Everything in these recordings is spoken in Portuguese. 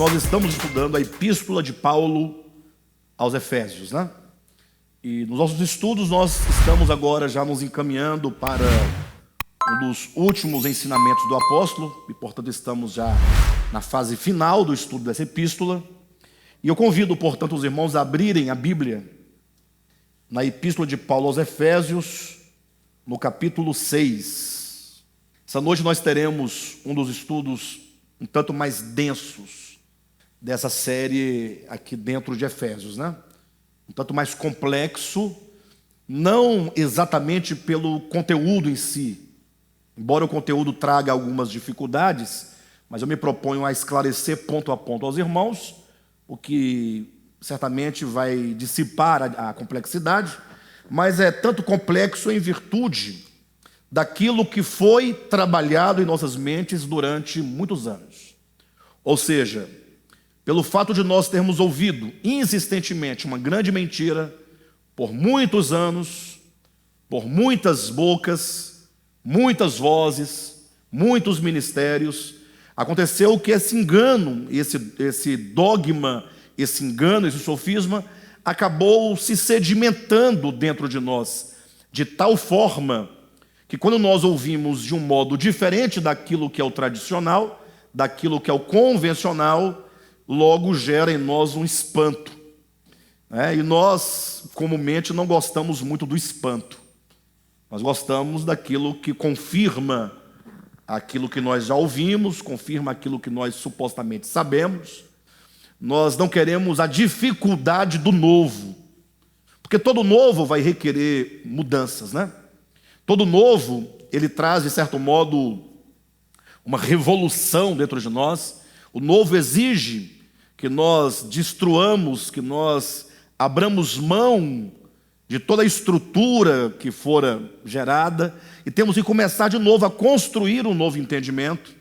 nós estamos estudando a Epístola de Paulo aos Efésios, né? E nos nossos estudos nós estamos agora já nos encaminhando para um dos últimos ensinamentos do apóstolo, e portanto estamos já na fase final do estudo dessa epístola. E eu convido, portanto, os irmãos a abrirem a Bíblia na Epístola de Paulo aos Efésios, no capítulo 6. Essa noite nós teremos um dos estudos um tanto mais densos dessa série aqui dentro de Efésios, né? Um tanto mais complexo, não exatamente pelo conteúdo em si, embora o conteúdo traga algumas dificuldades, mas eu me proponho a esclarecer ponto a ponto aos irmãos, o que certamente vai dissipar a complexidade, mas é tanto complexo em virtude daquilo que foi trabalhado em nossas mentes durante muitos anos. Ou seja, pelo fato de nós termos ouvido insistentemente uma grande mentira por muitos anos, por muitas bocas, muitas vozes, muitos ministérios, aconteceu que esse engano, esse dogma, esse engano, esse sofisma, acabou se sedimentando dentro de nós, de tal forma que quando nós ouvimos de um modo diferente daquilo que é o tradicional, daquilo que é o convencional, logo gera em nós um espanto. E nós, comumente, não gostamos muito do espanto. Nós gostamos daquilo que confirma aquilo que nós já ouvimos, confirma aquilo que nós supostamente sabemos. Nós não queremos a dificuldade do novo, porque todo novo vai requerer mudanças, né? Todo novo, ele traz, de certo modo, uma revolução dentro de nós. O novo exige que nós destruamos, que nós abramos mão de toda a estrutura que fora gerada e temos que começar de novo a construir um novo entendimento.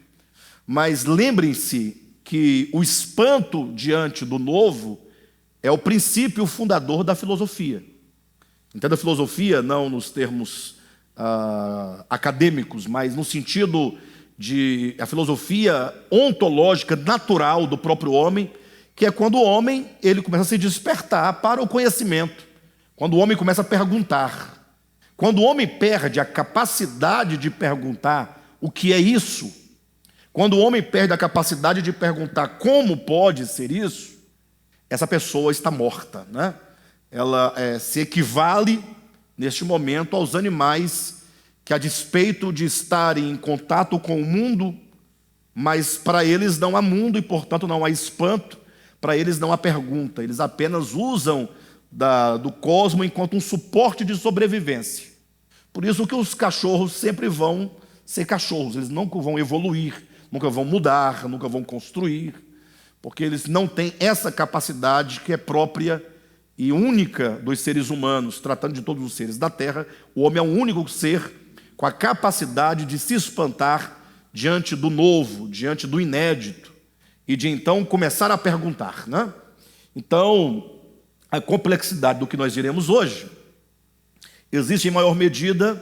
Mas lembrem-se que o espanto diante do novo é o princípio fundador da filosofia. Entenda a filosofia não nos termos acadêmicos, mas no sentido de a filosofia ontológica natural do próprio homem, que é quando o homem ele começa a se despertar para o conhecimento, quando o homem começa a perguntar, quando o homem perde a capacidade de perguntar o que é isso, quando o homem perde a capacidade de perguntar como pode ser isso, essa pessoa está morta, né? Ela se equivale neste momento aos animais que, a despeito de estarem em contato com o mundo, mas para eles não há mundo e, portanto, não há espanto, para eles não há pergunta, eles apenas usam do cosmos enquanto um suporte de sobrevivência. Por isso que os cachorros sempre vão ser cachorros, eles nunca vão evoluir, nunca vão mudar, nunca vão construir, porque eles não têm essa capacidade que é própria e única dos seres humanos. Tratando de todos os seres da terra, o homem é o único ser com a capacidade de se espantar diante do novo, diante do inédito, e de então começar a perguntar, né? Então, a complexidade do que nós diremos hoje existe em maior medida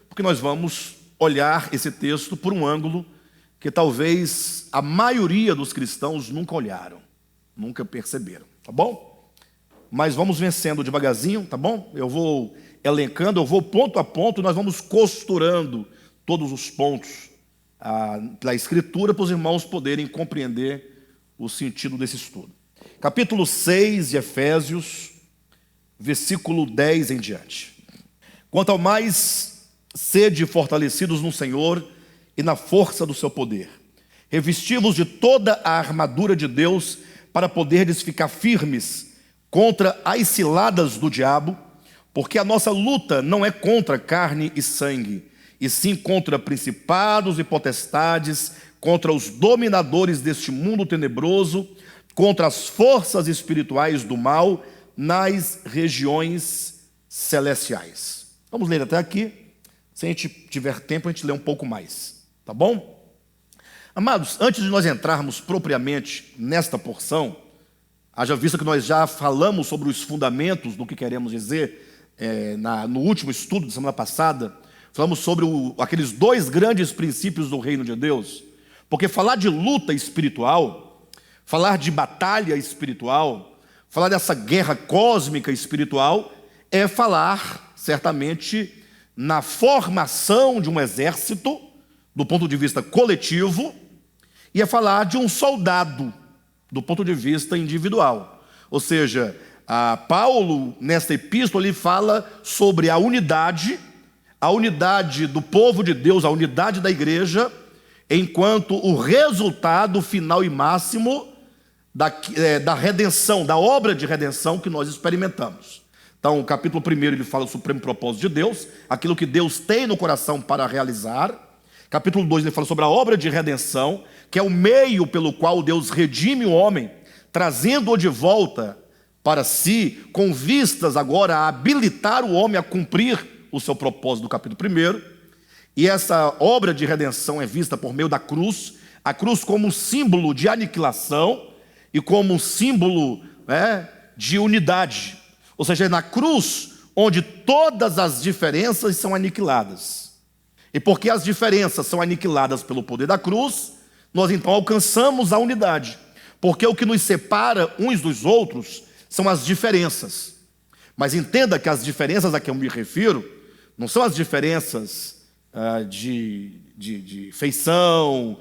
porque nós vamos olhar esse texto por um ângulo que talvez a maioria dos cristãos nunca olharam, nunca perceberam, tá bom? Mas vamos vencendo devagarzinho, tá bom? Eu vou elencando, eu vou ponto a ponto, nós vamos costurando todos os pontos da Escritura para os irmãos poderem compreender o sentido desse estudo. Capítulo 6 de Efésios, versículo 10 em diante. Quanto ao mais, sede fortalecidos no Senhor e na força do seu poder, revesti-vos de toda a armadura de Deus para poderdes ficar firmes contra as ciladas do diabo, porque a nossa luta não é contra carne e sangue, e sim contra principados e potestades, contra os dominadores deste mundo tenebroso, contra as forças espirituais do mal nas regiões celestiais. Vamos ler até aqui. Se a gente tiver tempo, a gente lê um pouco mais, tá bom? Amados, antes de nós entrarmos propriamente nesta porção, haja vista que nós já falamos sobre os fundamentos do que queremos dizer no último estudo da semana passada, falamos sobre aqueles dois grandes princípios do reino de Deus, porque falar de luta espiritual falar de batalha espiritual, falar dessa guerra cósmica espiritual, é falar, certamente, na formação de um exército, do ponto de vista coletivo, e é falar de um soldado, do ponto de vista individual. Ou seja, Paulo, nesta epístola, ele fala sobre a unidade do povo de Deus, a unidade da igreja, enquanto o resultado final e máximo da redenção, da obra de redenção que nós experimentamos. Então, o capítulo 1 ele fala do supremo propósito de Deus, aquilo que Deus tem no coração para realizar. Capítulo 2 ele fala sobre a obra de redenção, que é o meio pelo qual Deus redime o homem, trazendo-o de volta para si, com vistas agora a habilitar o homem a cumprir o seu propósito do capítulo 1. E essa obra de redenção é vista por meio da cruz, a cruz como um símbolo de aniquilação e como um símbolo de unidade. Ou seja, é na cruz onde todas as diferenças são aniquiladas. E porque as diferenças são aniquiladas pelo poder da cruz, nós então alcançamos a unidade. Porque o que nos separa uns dos outros são as diferenças. Mas entenda que as diferenças a que eu me refiro não são as diferenças de feição,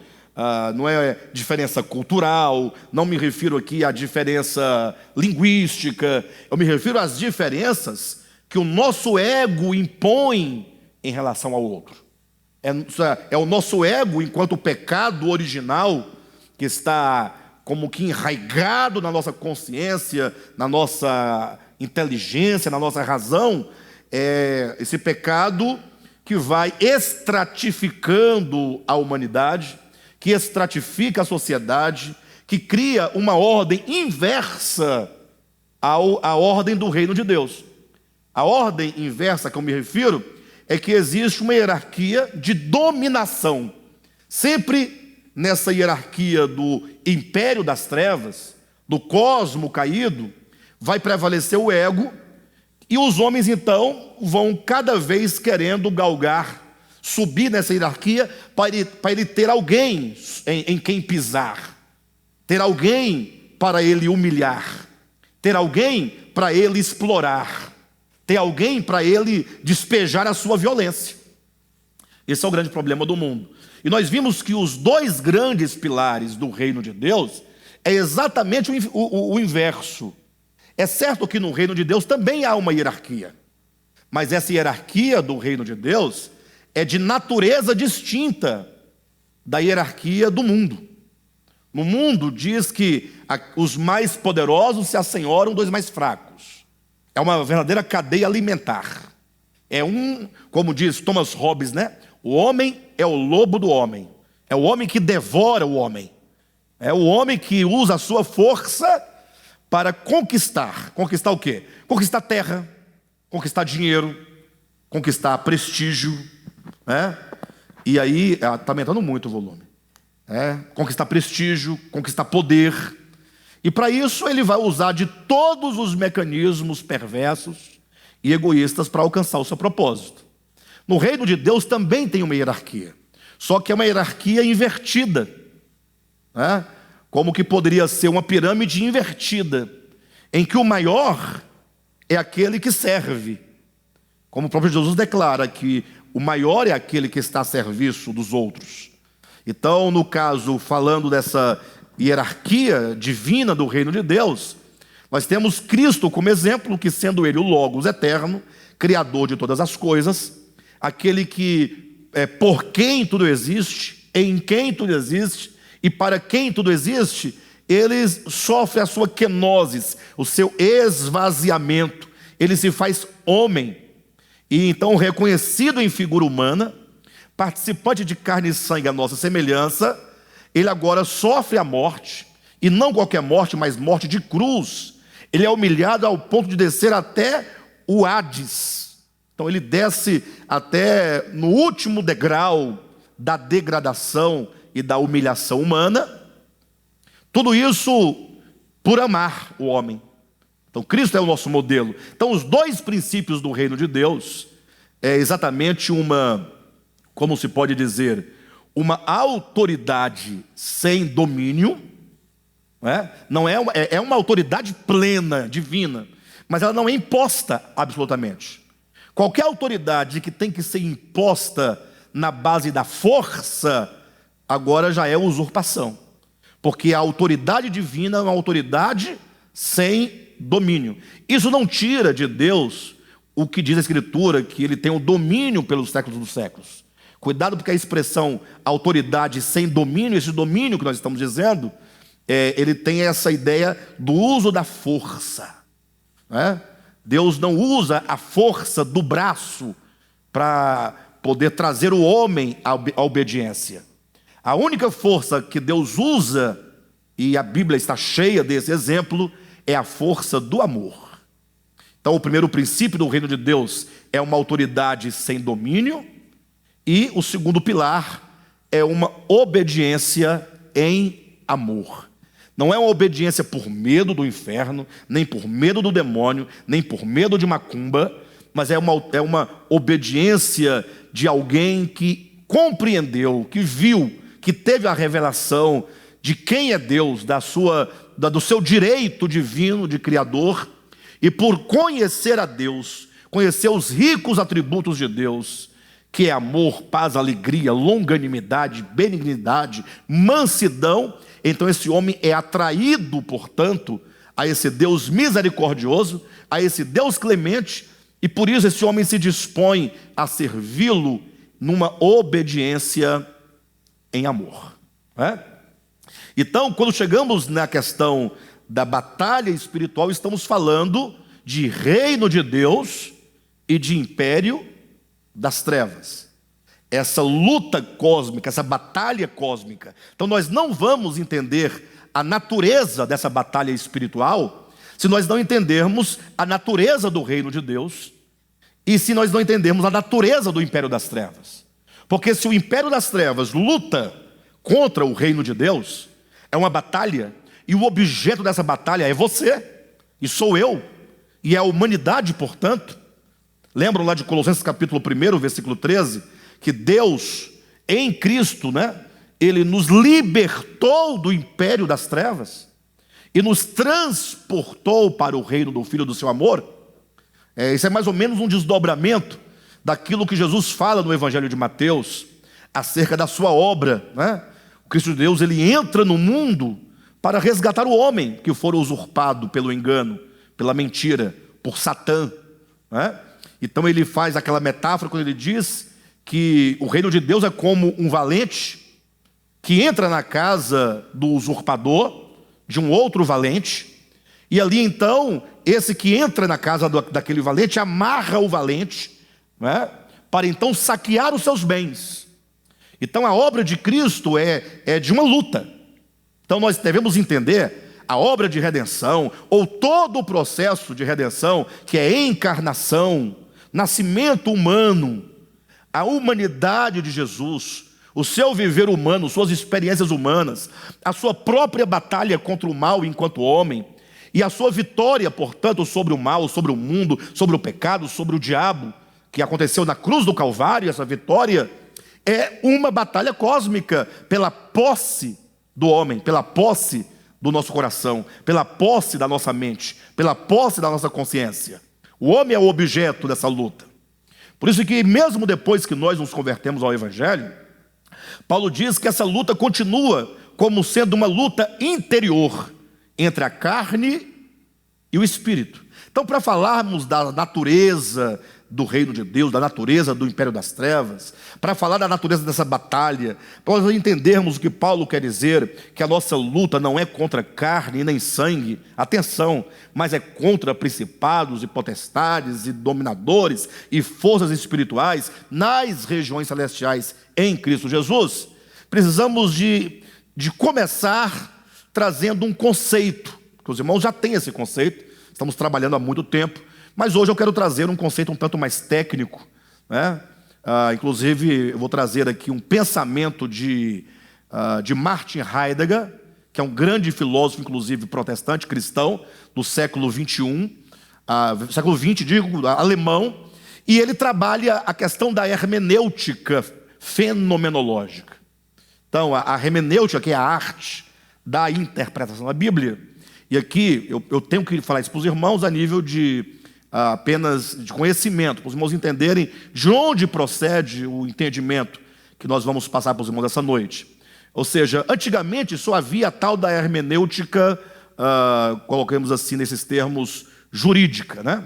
não é diferença cultural, não me refiro aqui à diferença linguística, eu me refiro às diferenças que o nosso ego impõe em relação ao outro. É o nosso ego, enquanto pecado original, que está como que enraigado na nossa consciência, na nossa inteligência, na nossa razão, é esse pecado que vai estratificando a humanidade, que estratifica a sociedade, que cria uma ordem inversa à ordem do reino de Deus. A ordem inversa a que eu me refiro é que existe uma hierarquia de dominação. Sempre nessa hierarquia do império das trevas, do cosmo caído, vai prevalecer o ego, e os homens então vão cada vez querendo galgar, subir nessa hierarquia para ele ter alguém em quem pisar, ter alguém para ele humilhar, ter alguém para ele explorar, ter alguém para ele despejar a sua violência. Esse é o grande problema do mundo. E nós vimos que os dois grandes pilares do reino de Deus é exatamente o inverso. É certo que no reino de Deus também há uma hierarquia, mas essa hierarquia do reino de Deus é de natureza distinta da hierarquia do mundo. No mundo diz que os mais poderosos se assenhoram dos mais fracos. É uma verdadeira cadeia alimentar. Como diz Thomas Hobbes, o homem é o lobo do homem. É o homem que devora o homem. É o homem que usa a sua força para conquistar. Conquistar o quê? Conquistar terra, conquistar dinheiro, conquistar prestígio. E aí, está aumentando muito o volume. Conquistar prestígio, conquistar poder. E para isso ele vai usar de todos os mecanismos perversos e egoístas para alcançar o seu propósito. No reino de Deus também tem uma hierarquia, só que é uma hierarquia invertida, como que poderia ser uma pirâmide invertida, em que o maior é aquele que serve, como o próprio Jesus declara que o maior é aquele que está a serviço dos outros. Então, no caso, falando dessa hierarquia divina do reino de Deus, nós temos Cristo como exemplo, que sendo ele o Logos eterno, criador de todas as coisas, aquele que por quem tudo existe, em quem tudo existe e para quem tudo existe, ele sofre a sua kenosis, o seu esvaziamento, ele se faz homem, e então reconhecido em figura humana, participante de carne e sangue à nossa semelhança, ele agora sofre a morte, e não qualquer morte, mas morte de cruz. Ele é humilhado ao ponto de descer até o Hades. Então ele desce até no último degrau da degradação e da humilhação humana. Tudo isso por amar o homem. Então Cristo é o nosso modelo. Então os dois princípios do reino de Deus é exatamente como se pode dizer, uma autoridade sem domínio não é? É uma autoridade plena, divina, mas ela não é imposta absolutamente. Qualquer autoridade que tem que ser imposta na base da força, agora já é usurpação, porque a autoridade divina é uma autoridade sem domínio. Isso não tira de Deus o que diz a Escritura, que ele tem o domínio pelos séculos dos séculos. Cuidado, porque a expressão autoridade sem domínio, esse domínio que nós estamos dizendo, ele tem essa ideia do uso da força, né? Deus não usa a força do braço para poder trazer o homem à obediência. A única força que Deus usa, e a Bíblia está cheia desse exemplo, é a força do amor. Então, o primeiro princípio do reino de Deus é uma autoridade sem domínio, e o segundo pilar é uma obediência em amor. Não é uma obediência por medo do inferno, nem por medo do demônio, nem por medo de macumba, mas é uma obediência de alguém que compreendeu, que viu, que teve a revelação de quem é Deus, do seu direito divino de Criador, e por conhecer a Deus, conhecer os ricos atributos de Deus, que é amor, paz, alegria, longanimidade, benignidade, mansidão, então esse homem é atraído, portanto, a esse Deus misericordioso, a esse Deus clemente, e por isso esse homem se dispõe a servi-lo numa obediência em amor, né? Então, quando chegamos na questão da batalha espiritual, estamos falando de reino de Deus e de império das trevas. Essa luta cósmica, essa batalha cósmica. Então nós não vamos entender a natureza dessa batalha espiritual se nós não entendermos a natureza do reino de Deus e se nós não entendermos a natureza do império das trevas. Porque se o império das trevas luta contra o reino de Deus, é uma batalha, e o objeto dessa batalha é você, e sou eu, e é a humanidade, portanto. Lembram lá de Colossenses capítulo 1, versículo 13, que Deus, em Cristo, né, Ele nos libertou do império das trevas e nos transportou para o reino do Filho do seu amor. Isso é mais ou menos um desdobramento daquilo que Jesus fala no Evangelho de Mateus, acerca da sua obra, né? O Cristo de Deus, Ele entra no mundo para resgatar o homem que for usurpado pelo engano, pela mentira, por Satã, né? Então ele faz aquela metáfora quando ele diz que o reino de Deus é como um valente que entra na casa do usurpador, de um outro valente, e ali então, esse que entra na casa daquele valente, amarra o valente, né, para então saquear os seus bens. Então a obra de Cristo é de uma luta. Então nós devemos entender a obra de redenção, ou todo o processo de redenção, que é encarnação, nascimento humano, a humanidade de Jesus, o seu viver humano, suas experiências humanas, a sua própria batalha contra o mal enquanto homem, e a sua vitória, portanto, sobre o mal, sobre o mundo, sobre o pecado, sobre o diabo, que aconteceu na cruz do Calvário. Essa vitória é uma batalha cósmica pela posse do homem, pela posse do nosso coração, pela posse da nossa mente, pela posse da nossa consciência. O homem é o objeto dessa luta. Por isso que mesmo depois que nós nos convertemos ao Evangelho, Paulo diz que essa luta continua como sendo uma luta interior entre a carne e o espírito. Então, para falarmos da natureza do reino de Deus, da natureza do império das trevas, para falar da natureza dessa batalha, para nós entendermos o que Paulo quer dizer, que a nossa luta não é contra carne e nem sangue, atenção, mas é contra principados e potestades e dominadores e forças espirituais nas regiões celestiais em Cristo Jesus. Precisamos de começar trazendo um conceito, que os irmãos já têm esse conceito, estamos trabalhando há muito tempo, mas hoje eu quero trazer um conceito um tanto mais técnico, né? Inclusive, eu vou trazer aqui um pensamento de Martin Heidegger, que é um grande filósofo, inclusive protestante, cristão, do século XXI, século XX, digo, alemão, e ele trabalha a questão da hermenêutica fenomenológica. Então, a hermenêutica, que é a arte da interpretação da Bíblia. E aqui eu tenho que falar isso para os irmãos a nível de apenas de conhecimento, para os irmãos entenderem de onde procede o entendimento que nós vamos passar para os irmãos essa noite. Ou seja, antigamente só havia a tal da hermenêutica, coloquemos assim nesses termos, jurídica, né?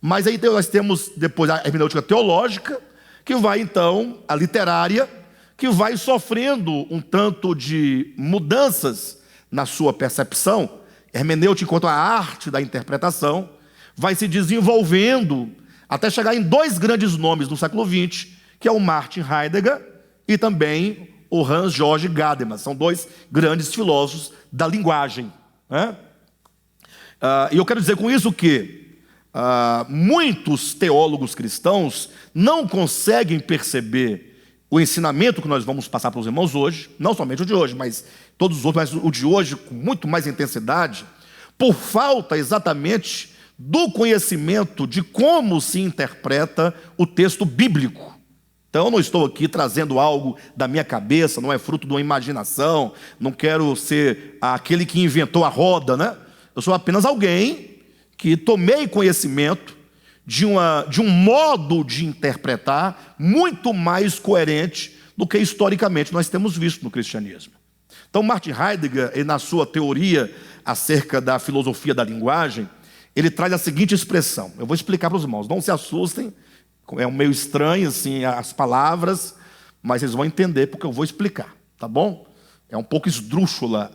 Mas aí nós temos depois a hermenêutica teológica, que vai então, a literária, que vai sofrendo um tanto de mudanças na sua percepção. Hermenêutica, enquanto a arte da interpretação, vai se desenvolvendo até chegar em dois grandes nomes do século XX, que é o Martin Heidegger e também o Hans-Georg Gadamer. São dois grandes filósofos da linguagem, né? E eu quero dizer com isso que muitos teólogos cristãos não conseguem perceber o ensinamento que nós vamos passar para os irmãos hoje, não somente o de hoje, mas todos os outros, mas o de hoje com muito mais intensidade, por falta exatamente do conhecimento de como se interpreta o texto bíblico. Então eu não estou aqui trazendo algo da minha cabeça, não é fruto de uma imaginação, não quero ser aquele que inventou a roda, né? Eu sou apenas alguém que tomei conhecimento de um modo de interpretar muito mais coerente do que historicamente nós temos visto no cristianismo. Então Martin Heidegger, na sua teoria acerca da filosofia da linguagem, ele traz a seguinte expressão. Eu vou explicar para os irmãos, não se assustem, é um meio estranho assim as palavras, mas vocês vão entender porque eu vou explicar, tá bom? É um pouco esdrúxulo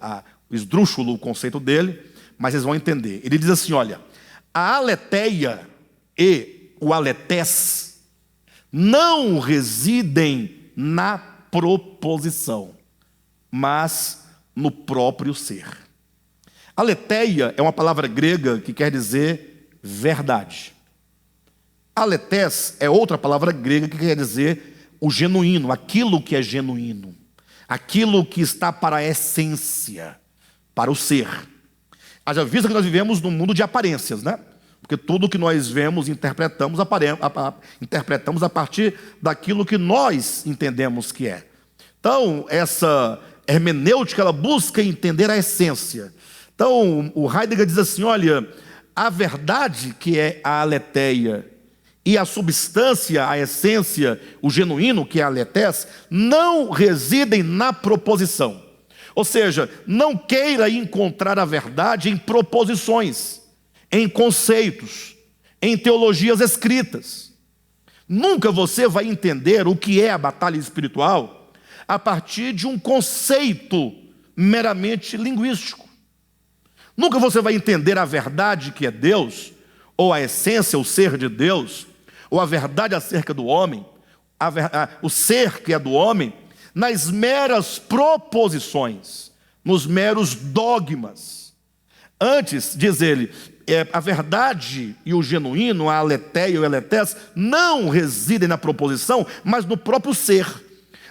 o conceito dele, mas vocês vão entender. Ele diz assim, olha, a aletheia e o aletés não residem na proposição, mas no próprio ser. Aletheia é uma palavra grega que quer dizer verdade. Aletés é outra palavra grega que quer dizer o genuíno, aquilo que é genuíno, aquilo que está para a essência, para o ser. Haja vista que nós vivemos num mundo de aparências, né? Porque tudo que nós vemos, interpretamos a partir daquilo que nós entendemos que é. Então, essa hermenêutica, ela busca entender a essência. Então, o Heidegger diz assim, olha, a verdade que é a aletheia e a substância, a essência, o genuíno que é a aletés, não residem na proposição. Ou seja, não queira encontrar a verdade em proposições, em conceitos, em teologias escritas. Nunca você vai entender o que é a batalha espiritual a partir de um conceito meramente linguístico. Nunca você vai entender a verdade que é Deus, ou a essência, o ser de Deus, ou a verdade acerca do homem, o ser que é do homem, nas meras proposições, nos meros dogmas. Antes, diz ele, a verdade e o genuíno, a aletheia e o aletés, não residem na proposição, mas no próprio ser.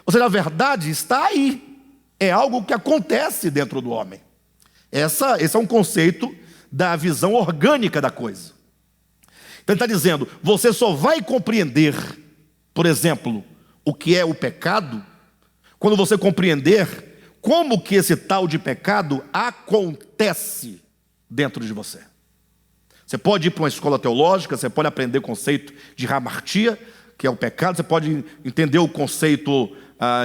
Ou seja, a verdade está aí, é algo que acontece dentro do homem. Esse é um conceito da visão orgânica da coisa. Então ele está dizendo, você só vai compreender, por exemplo, o que é o pecado, quando você compreender como que esse tal de pecado acontece dentro de você. Você pode ir para uma escola teológica, você pode aprender o conceito de hamartia, que é o pecado, você pode entender o conceito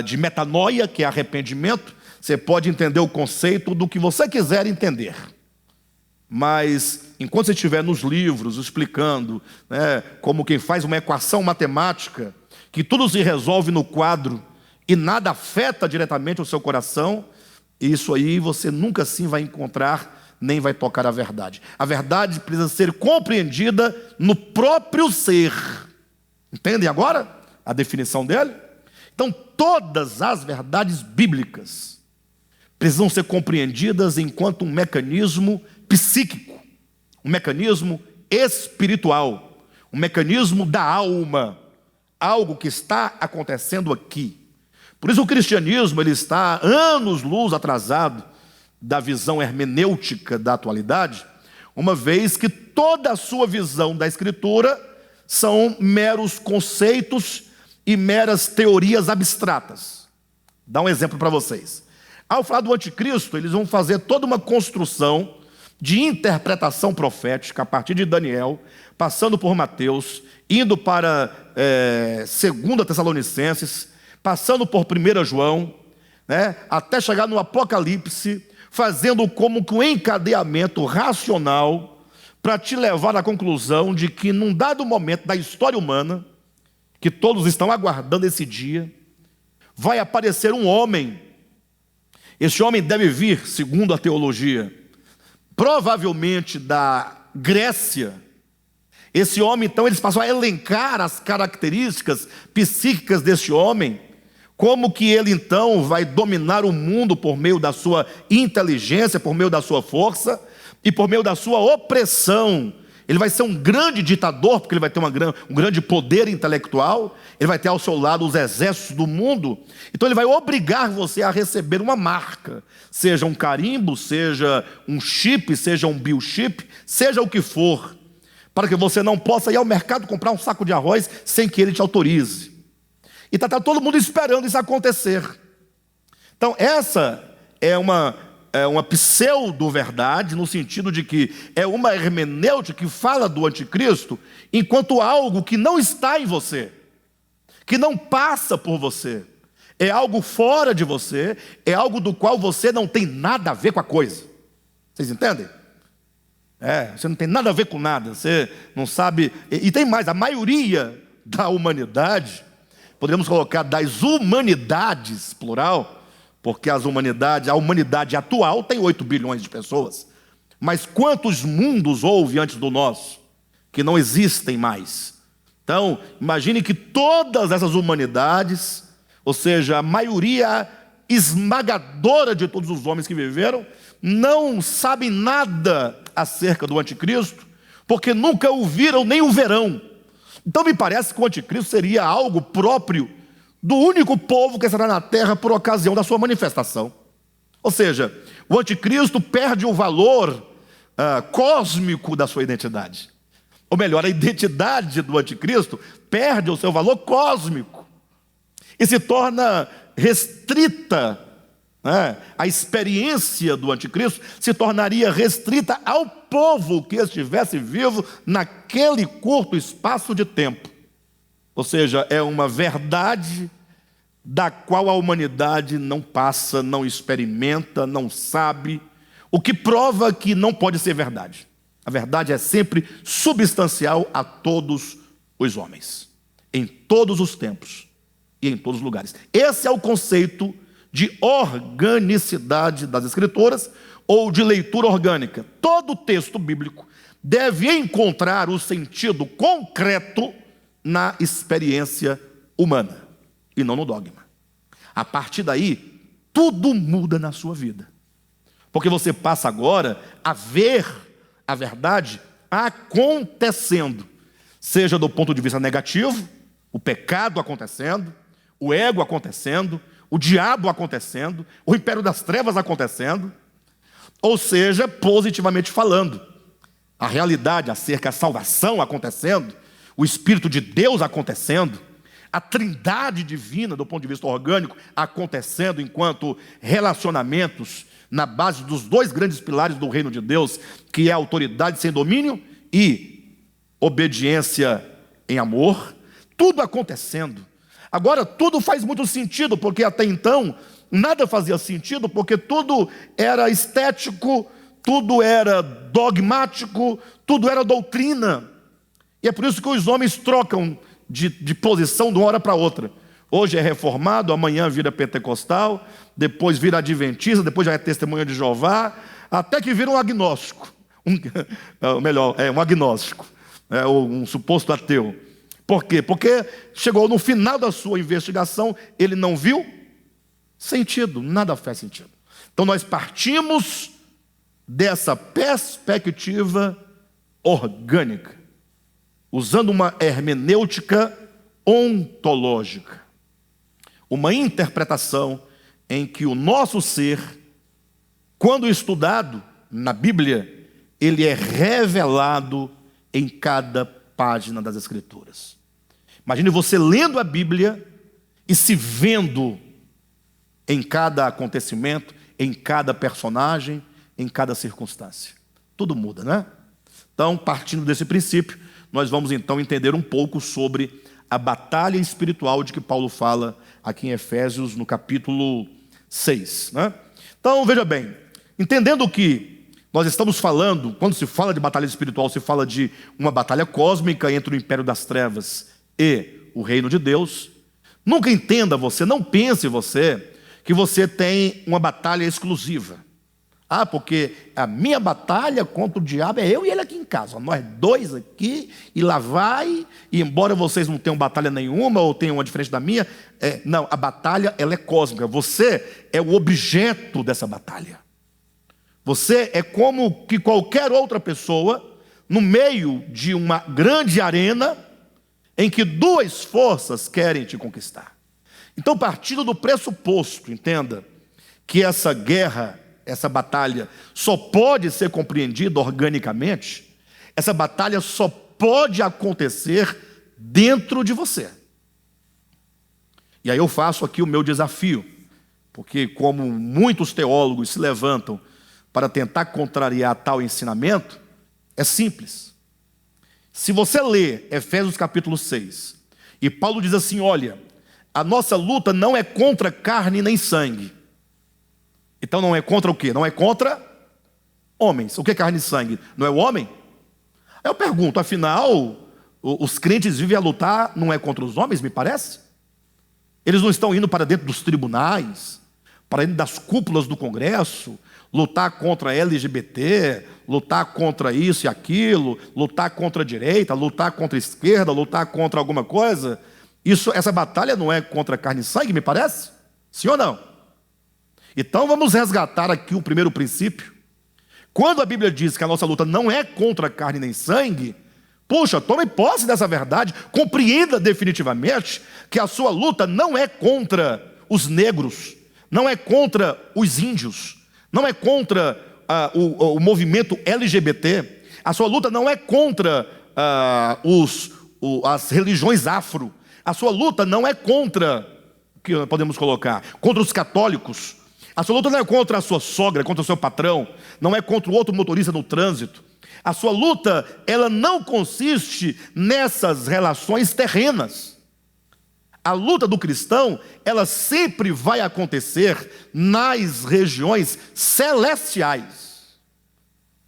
de metanoia, que é arrependimento, você pode entender o conceito do que você quiser entender. Mas, enquanto você estiver nos livros explicando, né, como quem faz uma equação matemática, que tudo se resolve no quadro e nada afeta diretamente o seu coração, isso aí você nunca assim vai encontrar, nem vai tocar a verdade. A verdade precisa ser compreendida no próprio ser. Entendem agora a definição dele? Então, todas as verdades bíblicas precisam ser compreendidas enquanto um mecanismo psíquico, um mecanismo espiritual, um mecanismo da alma, algo que está acontecendo aqui. Por isso o cristianismo ele está anos-luz atrasado da visão hermenêutica da atualidade, uma vez que toda a sua visão da Escritura são meros conceitos e meras teorias abstratas. Dá um exemplo para vocês. Ao falar do anticristo, eles vão fazer toda uma construção de interpretação profética a partir de Daniel, passando por Mateus, indo para 2 Tessalonicenses, passando por 1 João, né, até chegar no Apocalipse, fazendo como que um encadeamento racional para te levar à conclusão de que num dado momento da história humana, que todos estão aguardando esse dia, vai aparecer um homem. Esse homem deve vir, segundo a teologia, provavelmente da Grécia. Esse homem, então, eles passam a elencar as características psíquicas desse homem, como que ele, então, vai dominar o mundo por meio da sua inteligência, por meio da sua força e por meio da sua opressão. Ele vai ser um grande ditador, porque ele vai ter um grande poder intelectual, ele vai ter ao seu lado os exércitos do mundo, então ele vai obrigar você a receber uma marca, seja um carimbo, seja um chip, seja um biochip, seja o que for, para que você não possa ir ao mercado comprar um saco de arroz sem que ele te autorize. E está todo mundo esperando isso acontecer. Então essa é uma pseudo-verdade, no sentido de que é uma hermenêutica que fala do anticristo enquanto algo que não está em você, que não passa por você, é algo fora de você, é algo do qual você não tem nada a ver com a coisa. Vocês entendem? Você não tem nada a ver com nada, você não sabe. E tem mais, a maioria da humanidade, podemos colocar das humanidades, plural, porque a humanidade atual tem 8 bilhões de pessoas. Mas quantos mundos houve antes do nosso, que não existem mais? Então, imagine que todas essas humanidades, ou seja, a maioria esmagadora de todos os homens que viveram, não sabem nada acerca do anticristo, porque nunca o viram nem o verão. Então me parece que o anticristo seria algo próprio do único povo que estará na terra por ocasião da sua manifestação. Ou seja, o anticristo perde o valor cósmico da sua identidade. Ou melhor, a identidade do anticristo perde o seu valor cósmico e se torna restrita, né? A experiência do anticristo se tornaria restrita ao povo que estivesse vivo naquele curto espaço de tempo. Ou seja, é uma verdade da qual a humanidade não passa, não experimenta, não sabe, o que prova que não pode ser verdade. A verdade é sempre substancial a todos os homens, em todos os tempos e em todos os lugares. Esse é o conceito de organicidade das Escrituras ou de leitura orgânica. Todo texto bíblico deve encontrar o sentido concreto na experiência humana e não no dogma. A partir daí, tudo muda na sua vida, porque você passa agora a ver a verdade acontecendo, seja do ponto de vista negativo, o pecado acontecendo, o ego acontecendo, o diabo acontecendo, o império das trevas acontecendo, ou seja, positivamente falando, a realidade acerca da salvação acontecendo, o Espírito de Deus acontecendo, a trindade divina do ponto de vista orgânico acontecendo enquanto relacionamentos na base dos 2 grandes pilares do reino de Deus, que é a autoridade sem domínio e obediência em amor, tudo acontecendo. Agora, tudo faz muito sentido, porque até então nada fazia sentido, porque tudo era estético, tudo era dogmático, tudo era doutrina. E é por isso que os homens trocam de posição de uma hora para outra. Hoje é reformado, amanhã vira pentecostal, depois vira adventista, depois já é testemunha de Jeová, até que vira um agnóstico. Um agnóstico, ou um suposto ateu. Por quê? Porque chegou no final da sua investigação, ele não viu sentido, nada faz sentido. Então nós partimos dessa perspectiva orgânica, usando uma hermenêutica ontológica, uma interpretação em que o nosso ser, quando estudado na Bíblia, ele é revelado em cada página das Escrituras. Imagine você lendo a Bíblia e se vendo em cada acontecimento em cada personagem, em cada circunstância. Tudo muda, né? Então, partindo desse princípio, nós vamos então entender um pouco sobre a batalha espiritual de que Paulo fala aqui em Efésios, no capítulo 6, né? Então, veja bem, entendendo que nós estamos falando, quando se fala de batalha espiritual, se fala de uma batalha cósmica entre o império das trevas e o reino de Deus. Nunca entenda você, não pense você, que você tem uma batalha exclusiva. Ah, porque a minha batalha contra o diabo é eu e ele aqui em casa. Nós dois aqui, e lá vai, e embora vocês não tenham batalha nenhuma, ou tenham uma diferente da minha, não, a batalha ela é cósmica. Você é o objeto dessa batalha. Você é como que qualquer outra pessoa, no meio de uma grande arena, em que duas forças querem te conquistar. Então, partindo do pressuposto, entenda, que essa guerra, essa batalha só pode ser compreendida organicamente, essa batalha só pode acontecer dentro de você. E aí eu faço aqui o meu desafio, porque como muitos teólogos se levantam para tentar contrariar tal ensinamento, é simples. Se você ler Efésios capítulo 6, e Paulo diz assim, olha, a nossa luta não é contra carne nem sangue. Então não é contra o quê? Não é contra homens. O que é carne e sangue? Não é o homem? Aí eu pergunto, afinal, os crentes vivem a lutar, não é contra os homens, me parece? Eles não estão indo para dentro dos tribunais, para dentro das cúpulas do Congresso, lutar contra LGBT, lutar contra isso e aquilo, lutar contra a direita, lutar contra a esquerda, lutar contra alguma coisa. Essa batalha não é contra carne e sangue, me parece? Sim ou não? Então vamos resgatar aqui o primeiro princípio. Quando a Bíblia diz que a nossa luta não é contra carne nem sangue, puxa, tome posse dessa verdade, compreenda definitivamente que a sua luta não é contra os negros, não é contra os índios, não é contra o movimento LGBT, a sua luta não é contra as religiões afro, a sua luta não é contra, o que podemos colocar, contra os católicos, a sua luta não é contra a sua sogra, contra o seu patrão, não é contra o outro motorista no trânsito. A sua luta, ela não consiste nessas relações terrenas. A luta do cristão, ela sempre vai acontecer nas regiões celestiais.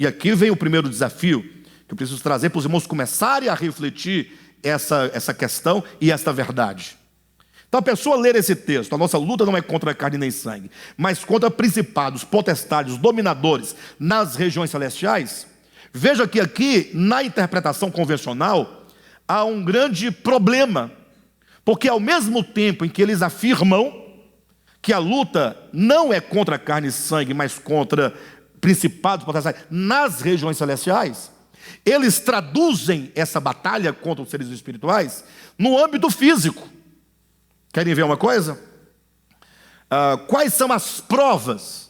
E aqui vem o primeiro desafio, que eu preciso trazer para os irmãos começarem a refletir essa questão e esta verdade. Então a pessoa ler esse texto, a nossa luta não é contra carne nem sangue, mas contra principados, potestades, dominadores nas regiões celestiais. Veja que aqui, na interpretação convencional, há um grande problema, porque ao mesmo tempo em que eles afirmam que a luta não é contra carne e sangue, mas contra principados, potestades nas regiões celestiais, eles traduzem essa batalha contra os seres espirituais no âmbito físico. Querem ver uma coisa? Quais são as provas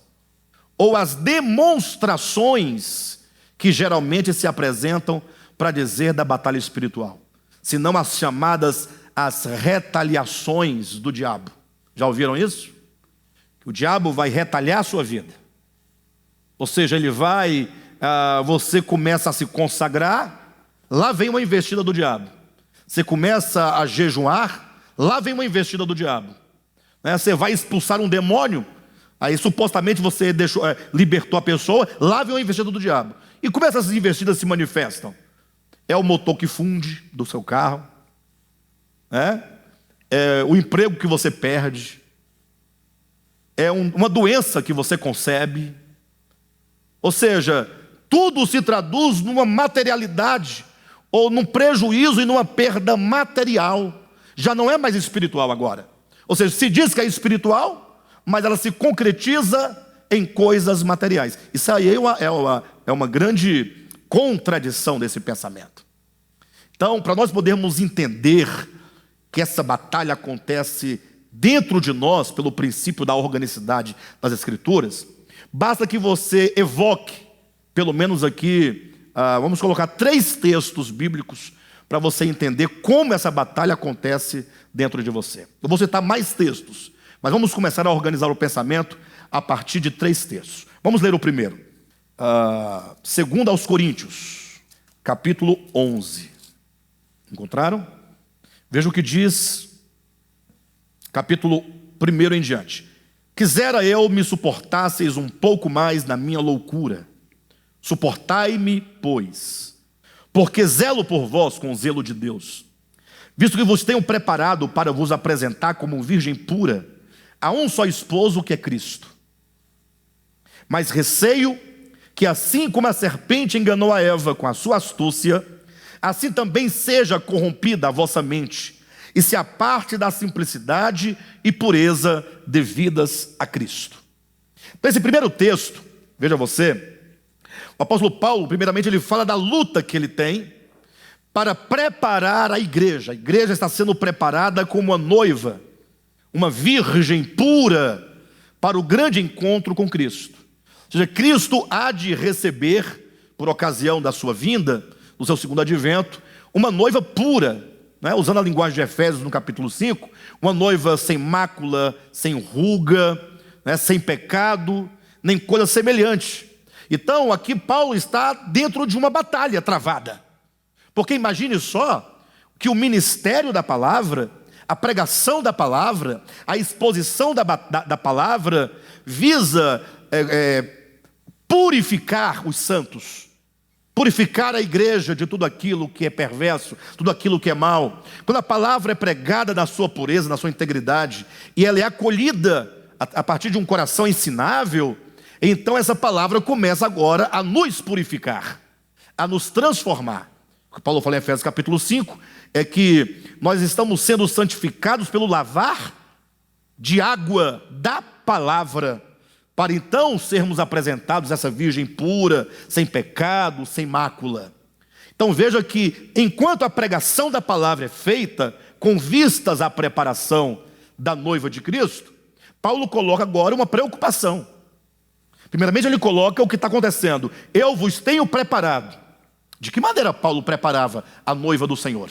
ou as demonstrações que geralmente se apresentam para dizer da batalha espiritual? Se não as chamadas as retaliações do diabo. Já ouviram isso? Que o diabo vai retalhar a sua vida. Ou seja, ele vai, você começa a se consagrar, lá vem uma investida do diabo. Você começa a jejuar, lá vem uma investida do diabo. Você vai expulsar um demônio, aí supostamente você libertou a pessoa, lá vem uma investida do diabo. E como essas investidas se manifestam? É o motor que funde do seu carro, é o emprego que você perde, é uma doença que você concebe. Ou seja, tudo se traduz numa materialidade, ou num prejuízo e numa perda material. Já não é mais espiritual agora. Ou seja, se diz que é espiritual, mas ela se concretiza em coisas materiais. Isso aí é uma grande contradição desse pensamento. Então, para nós podermos entender que essa batalha acontece dentro de nós, pelo princípio da organicidade das Escrituras, basta que você evoque, pelo menos aqui, vamos colocar 3 textos bíblicos para você entender como essa batalha acontece dentro de você. Eu vou citar mais textos, Mas vamos começar a organizar o pensamento a partir de 3 textos. Vamos ler o primeiro. 2 aos Coríntios, capítulo 11. Encontraram? Veja o que diz, capítulo 1 em diante. Quisera eu me suportasseis um pouco mais na minha loucura. Suportai-me, pois, porque zelo por vós com o zelo de Deus, visto que vos tenho preparado para vos apresentar como virgem pura a um só esposo, que é Cristo. Mas receio que, assim como a serpente enganou a Eva com a sua astúcia, assim também seja corrompida a vossa mente, e se aparte da simplicidade e pureza devidas a Cristo. Então, esse primeiro texto, veja você, o apóstolo Paulo, primeiramente, ele fala da luta que ele tem para preparar a igreja. A igreja está sendo preparada como uma noiva, uma virgem pura, para o grande encontro com Cristo. Ou seja, Cristo há de receber, por ocasião da sua vinda, no seu segundo advento, uma noiva pura, né? Usando a linguagem de Efésios no capítulo 5, uma noiva sem mácula, sem ruga, né? Sem pecado, nem coisa semelhante. Então aqui Paulo está dentro de uma batalha travada, porque imagine só que o ministério da palavra, a pregação da palavra, a exposição da palavra visa purificar os santos, purificar a igreja de tudo aquilo que é perverso, tudo aquilo que é mal. Quando a palavra é pregada na sua pureza, na sua integridade, e ela é acolhida a partir de um coração ensinável, então essa palavra começa agora a nos purificar, a nos transformar. O que Paulo fala em Efésios capítulo 5 é que nós estamos sendo santificados pelo lavar de água da palavra, para então sermos apresentados essa virgem pura, sem pecado, sem mácula. Então veja que enquanto a pregação da palavra é feita com vistas à preparação da noiva de Cristo, Paulo coloca agora uma preocupação. Primeiramente ele coloca o que está acontecendo. Eu vos tenho preparado. De que maneira Paulo preparava a noiva do Senhor?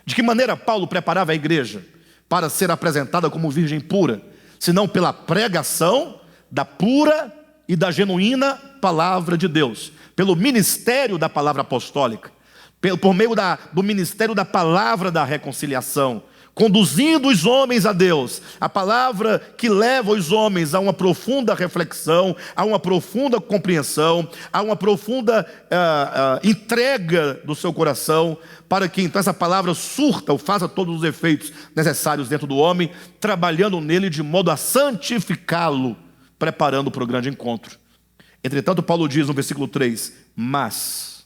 De que maneira Paulo preparava a igreja para ser apresentada como virgem pura? Senão pela pregação da pura e da genuína palavra de Deus, pelo ministério da palavra apostólica, por meio do ministério da palavra da reconciliação, conduzindo os homens a Deus, a palavra que leva os homens a uma profunda reflexão, a uma profunda compreensão, a uma profunda entrega do seu coração, para que então essa palavra surta ou faça todos os efeitos necessários dentro do homem, trabalhando nele de modo a santificá-lo, preparando para o grande encontro. Entretanto, Paulo diz no versículo 3, mas.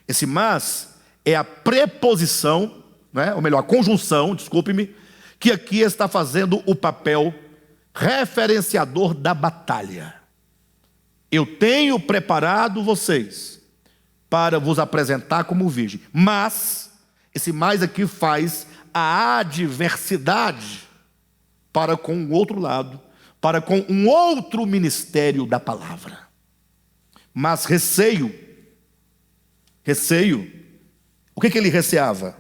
Esse mas é a preposição, né? Ou melhor, a conjunção, desculpe-me, que aqui está fazendo o papel referenciador da batalha. Eu tenho preparado vocês para vos apresentar como virgem, mas, esse mais aqui faz a adversidade para com o outro lado, para com um outro ministério da palavra. Mas receio, o que ele receava?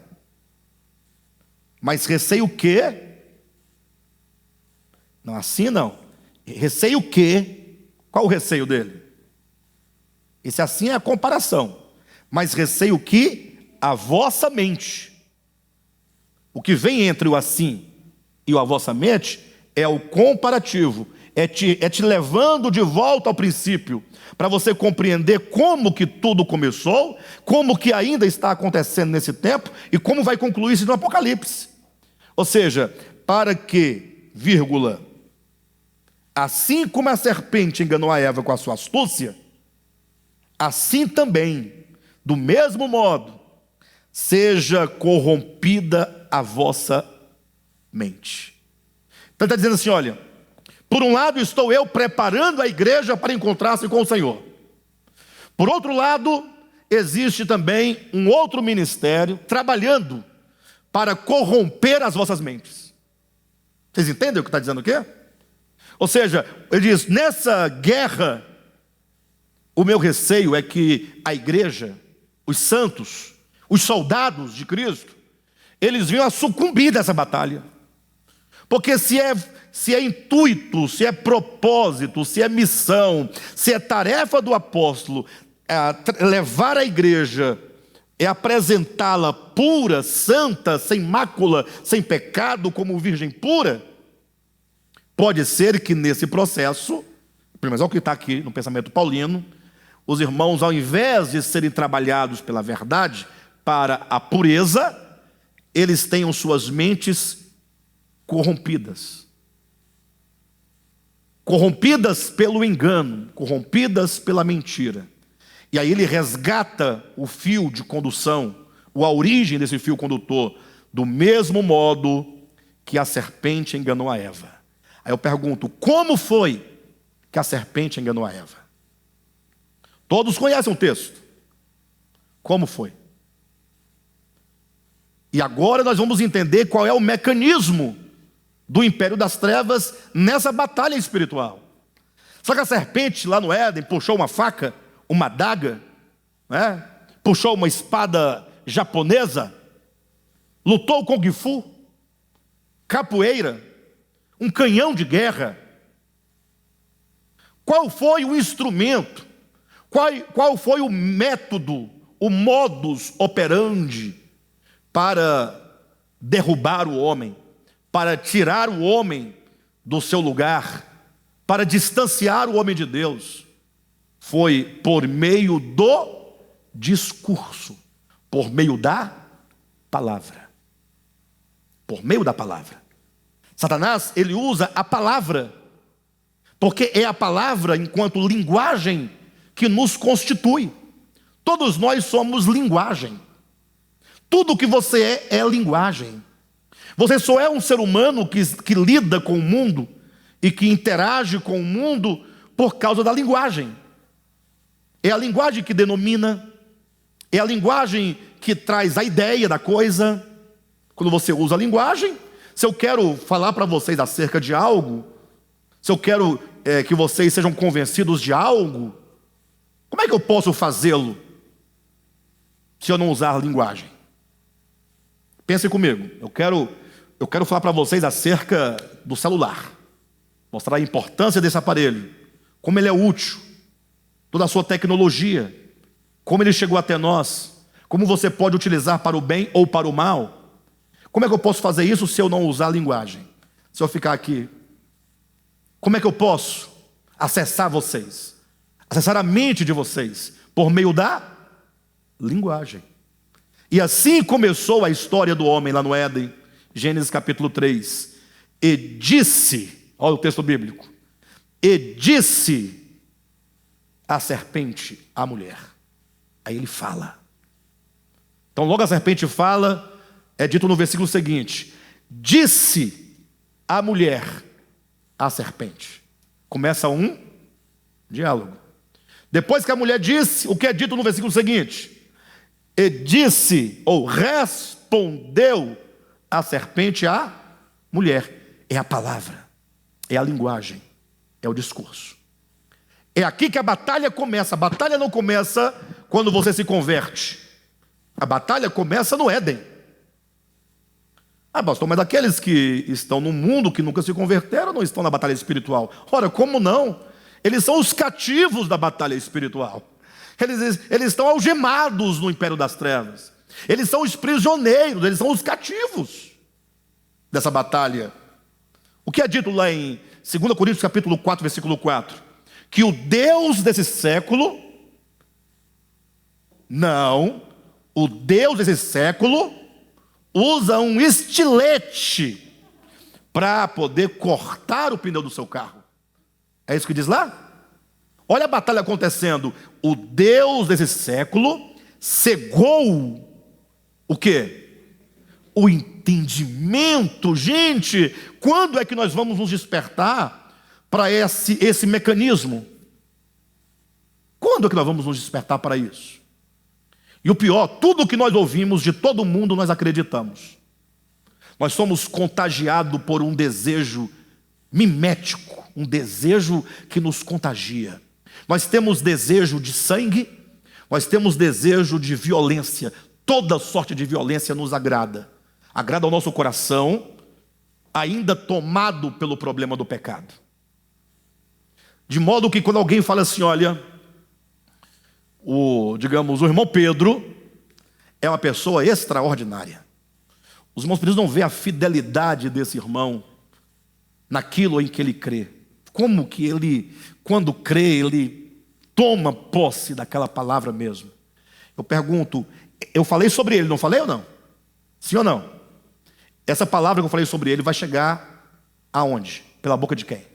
Mas receio o quê? Não, assim não. Receio o quê? Qual o receio dele? Esse assim é a comparação. Mas receio que a vossa mente. O que vem entre o assim e a vossa mente é o comparativo, é te levando de volta ao princípio, para você compreender como que tudo começou, como que ainda está acontecendo nesse tempo, e como vai concluir isso no Apocalipse. Ou seja, para que, vírgula, assim como a serpente enganou a Eva com a sua astúcia, assim também, do mesmo modo, seja corrompida a vossa mente. Então ele está dizendo assim, olha, por um lado estou eu preparando a igreja para encontrar-se com o Senhor. Por outro lado, existe também um outro ministério trabalhando para corromper as vossas mentes. Vocês entendem o que está dizendo aqui? Ou seja, ele diz, nessa guerra, o meu receio é que a igreja, os santos, os soldados de Cristo, eles vinham a sucumbir dessa batalha. Porque se é intuito, se é propósito, se é missão, se é tarefa do apóstolo, levar a igreja, é apresentá-la pura, santa, sem mácula, sem pecado, como virgem pura, pode ser que nesse processo, pelo menos é o que está aqui no pensamento paulino, os irmãos, ao invés de serem trabalhados pela verdade para a pureza, eles tenham suas mentes corrompidas. Corrompidas pelo engano, corrompidas pela mentira. E aí ele resgata o fio de condução, a origem desse fio condutor, do mesmo modo que a serpente enganou a Eva. Aí eu pergunto, como foi que a serpente enganou a Eva? Todos conhecem o texto. Como foi? E agora nós vamos entender qual é o mecanismo do império das trevas nessa batalha espiritual. Só que a serpente lá no Éden puxou uma faca, uma adaga, né? Puxou uma espada japonesa, lutou com Kung Fu, capoeira, um canhão de guerra. Qual foi o instrumento? Qual foi o método, o modus operandi para derrubar o homem, para tirar o homem do seu lugar, para distanciar o homem de Deus? Foi por meio do discurso, por meio da palavra. Por meio da palavra. Satanás, ele usa a palavra, porque é a palavra enquanto linguagem que nos constitui. Todos nós somos linguagem. Tudo que você é linguagem. Você só é um ser humano que lida com o mundo e que interage com o mundo por causa da linguagem. É a linguagem que denomina, é a linguagem que traz a ideia da coisa. Quando você usa a linguagem, se eu quero falar para vocês acerca de algo, se eu quero que vocês sejam convencidos de algo, como é que eu posso fazê-lo se eu não usar a linguagem? Pensem comigo, eu quero falar para vocês acerca do celular, mostrar a importância desse aparelho, como ele é útil, toda a sua tecnologia, como ele chegou até nós, como você pode utilizar para o bem ou para o mal. Como é que eu posso fazer isso se eu não usar a linguagem? Se eu ficar aqui, como é que eu posso acessar vocês? Acessar a mente de vocês por meio da linguagem. E assim começou a história do homem lá no Éden, Gênesis capítulo 3. E disse, olha o texto bíblico, e disse a serpente à mulher. Aí ele fala. Então logo a serpente fala, é dito no versículo seguinte, disse a mulher à serpente. Começa um diálogo. Depois que a mulher disse, o que é dito no versículo seguinte? E disse, ou respondeu a serpente à mulher. É a palavra, é a linguagem, é o discurso. É aqui que a batalha começa. A batalha não começa quando você se converte. A batalha começa no Éden. Ah, pastor, mas aqueles que estão no mundo, que nunca se converteram, não estão na batalha espiritual. Ora, como não? Eles são os cativos da batalha espiritual. Eles estão algemados no império das trevas. Eles são os prisioneiros, eles são os cativos dessa batalha. O que é dito lá em 2 Coríntios capítulo 4, versículo 4? Que o Deus desse século, o Deus desse século usa um estilete para poder cortar o pneu do seu carro. É isso que diz lá? Olha a batalha acontecendo. O Deus desse século cegou o quê? O entendimento. Gente, quando é que nós vamos nos despertar para esse mecanismo? Quando é que nós vamos nos despertar para isso? E o pior, tudo que nós ouvimos de todo mundo nós acreditamos. Nós somos contagiados por um desejo mimético, um desejo que nos contagia. Nós temos desejo de sangue, nós temos desejo de violência. Toda sorte de violência nos agrada. Agrada ao nosso coração, ainda tomado pelo problema do pecado. De modo que quando alguém fala assim, olha, o irmão Pedro é uma pessoa extraordinária. Os irmãos precisam ver a fidelidade desse irmão naquilo em que ele crê. Como que ele, quando crê, ele toma posse daquela palavra mesmo. Eu pergunto, eu falei sobre ele, não falei ou não? Sim ou não? Essa palavra que eu falei sobre ele vai chegar aonde? Pela boca de quem?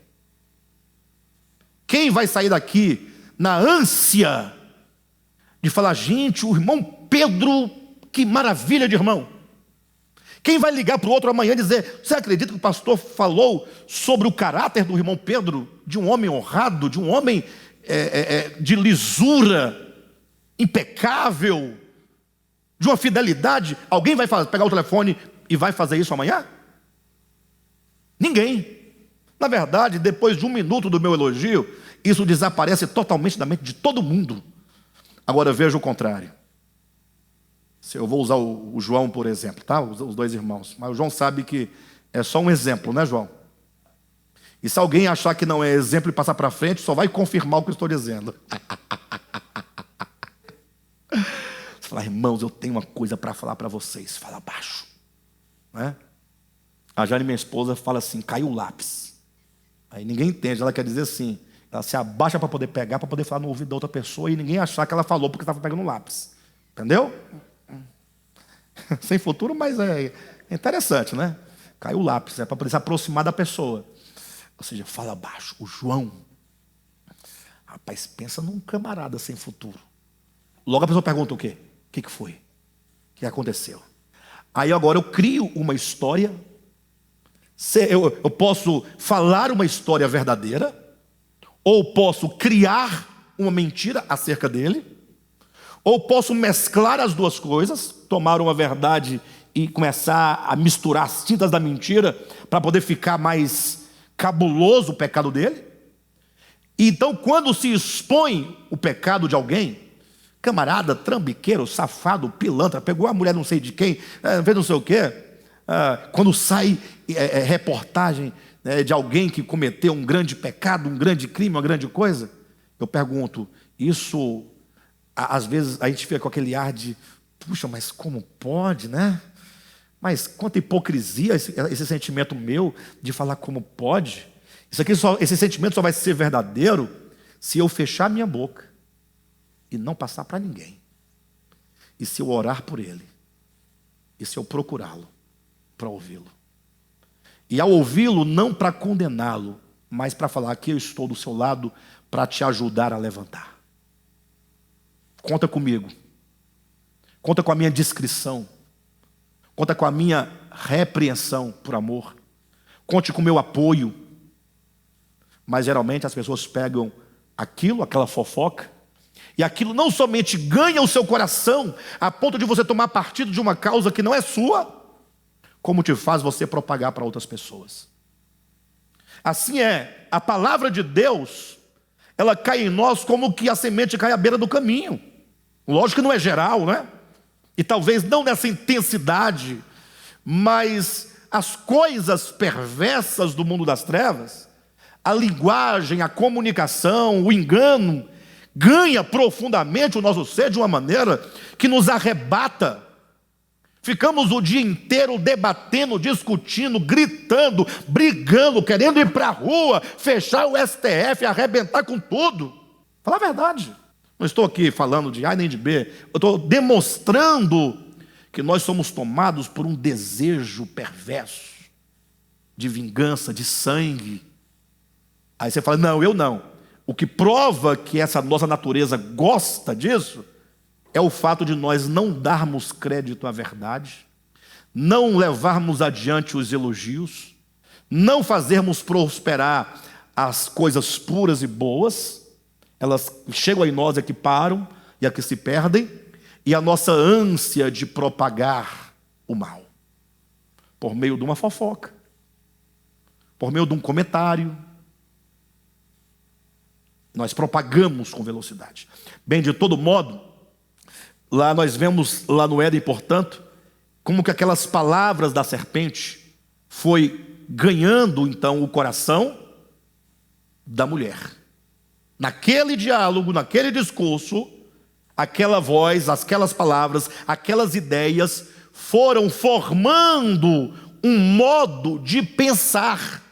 Quem vai sair daqui na ânsia de falar, gente, o irmão Pedro, que maravilha de irmão. Quem vai ligar para o outro amanhã e dizer, você acredita que o pastor falou sobre o caráter do irmão Pedro, de um homem honrado, de um homem de lisura, impecável, de uma fidelidade? Alguém vai pegar o telefone e vai fazer isso amanhã? Ninguém. Na verdade, depois de 1 minuto do meu elogio, isso desaparece totalmente da mente de todo mundo. Agora veja o contrário. Eu vou usar o João por exemplo, tá? Os dois irmãos. Mas o João sabe que é só um exemplo, né, João? E se alguém achar que não é exemplo e passar para frente, só vai confirmar o que eu estou dizendo. Você fala, irmãos, eu tenho uma coisa para falar para vocês. Fala baixo. Né? A Jane, minha esposa, fala assim, caiu o lápis. Aí ninguém entende, ela quer dizer assim, ela se abaixa para poder pegar, para poder falar no ouvido da outra pessoa e ninguém achar que ela falou porque estava pegando o lápis. Entendeu? Sem futuro, mas é interessante, né? Caiu o lápis, é para poder se aproximar da pessoa. Ou seja, fala baixo. O João, rapaz, pensa num camarada sem futuro. Logo a pessoa pergunta o quê? O que foi? O que aconteceu? Aí agora eu crio uma história. Eu posso falar uma história verdadeira, ou posso criar uma mentira acerca dele, ou posso mesclar as duas coisas, tomar uma verdade e começar a misturar as tintas da mentira para poder ficar mais cabuloso o pecado dele. E então, quando se expõe o pecado de alguém, camarada, trambiqueiro, safado, pilantra, pegou a mulher não sei de quem, fez não sei o quê, quando sai reportagem de alguém que cometeu um grande pecado, um grande crime, uma grande coisa, eu pergunto, isso, às vezes a gente fica com aquele ar de, puxa, mas como pode, né? Mas quanta hipocrisia esse sentimento meu de falar como pode. Esse sentimento só vai ser verdadeiro se eu fechar minha boca e não passar para ninguém. E se eu orar por ele. E se eu procurá-lo para ouvi-lo. E ao ouvi-lo, não para condená-lo, mas para falar que eu estou do seu lado para te ajudar a levantar. Conta comigo. Conta com a minha discrição. Conta com a minha repreensão por amor. Conte com o meu apoio. Mas geralmente as pessoas pegam aquela fofoca, e aquilo não somente ganha o seu coração, a ponto de você tomar partido de uma causa que não é sua, como te faz você propagar para outras pessoas. Assim é, a palavra de Deus, ela cai em nós como que a semente cai à beira do caminho. Lógico que não é geral, né? E talvez não nessa intensidade, mas as coisas perversas do mundo das trevas, a linguagem, a comunicação, o engano, ganha profundamente o nosso ser de uma maneira que nos arrebata. Ficamos o dia inteiro debatendo, discutindo, gritando, brigando, querendo ir para a rua, fechar o STF, arrebentar com tudo. Fala a verdade. Não estou aqui falando de A nem de B, eu estou demonstrando que nós somos tomados por um desejo perverso de vingança, de sangue. Aí você fala, não, eu não. O que prova que essa nossa natureza gosta disso é o fato de nós não darmos crédito à verdade, não levarmos adiante os elogios, não fazermos prosperar as coisas puras e boas. Elas chegam em nós, aqui param e aqui se perdem, e a nossa ânsia de propagar o mal, por meio de uma fofoca, por meio de um comentário, nós propagamos com velocidade. Bem, de todo modo, lá nós vemos, lá no Éden, portanto, como que aquelas palavras da serpente foi ganhando então o coração da mulher. Naquele diálogo, naquele discurso, aquela voz, aquelas palavras, aquelas ideias foram formando um modo de pensar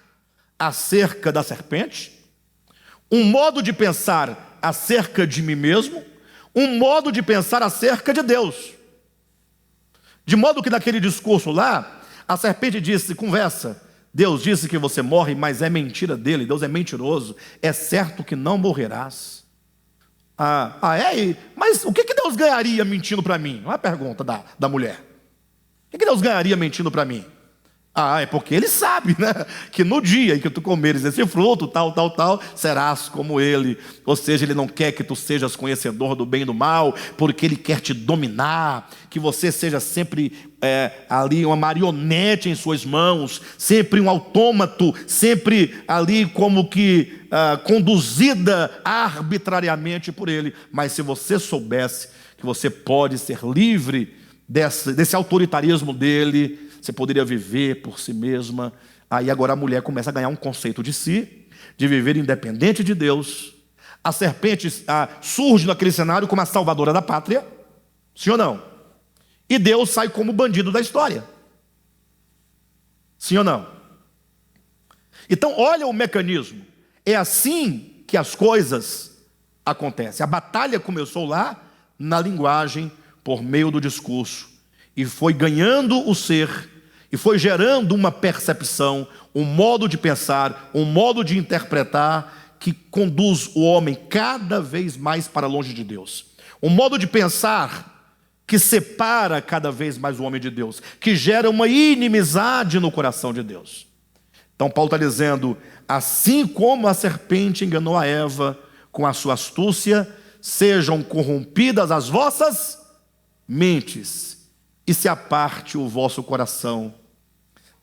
acerca da serpente, um modo de pensar acerca de mim mesmo, um modo de pensar acerca de Deus. De modo que naquele discurso lá, a serpente disse, conversa, Deus disse que você morre, mas é mentira dele, Deus é mentiroso, é certo que não morrerás. Mas o que Deus ganharia mentindo para mim? Uma pergunta da mulher. O que Deus ganharia mentindo para mim? É porque ele sabe, né? Que no dia em que tu comeres esse fruto, tal, serás como ele. Ou seja, ele não quer que tu sejas conhecedor do bem e do mal, porque ele quer te dominar, que você seja sempre ali uma marionete em suas mãos, sempre um autômato, sempre ali como que conduzida arbitrariamente por ele. Mas se você soubesse que você pode ser livre desse autoritarismo dele, você poderia viver por si mesma. Aí agora a mulher começa a ganhar um conceito de si, de viver independente de Deus. A serpente surge naquele cenário como a salvadora da pátria, sim ou não? E Deus sai como bandido da história, sim ou não? Então olha o mecanismo, é assim que as coisas acontecem. A batalha começou lá na linguagem, por meio do discurso, e foi ganhando o ser, e foi gerando uma percepção, um modo de pensar, um modo de interpretar, que conduz o homem cada vez mais para longe de Deus. Um modo de pensar que separa cada vez mais o homem de Deus, que gera uma inimizade no coração de Deus. Então Paulo está dizendo, assim como a serpente enganou a Eva com a sua astúcia, sejam corrompidas as vossas mentes, e se aparte o vosso coração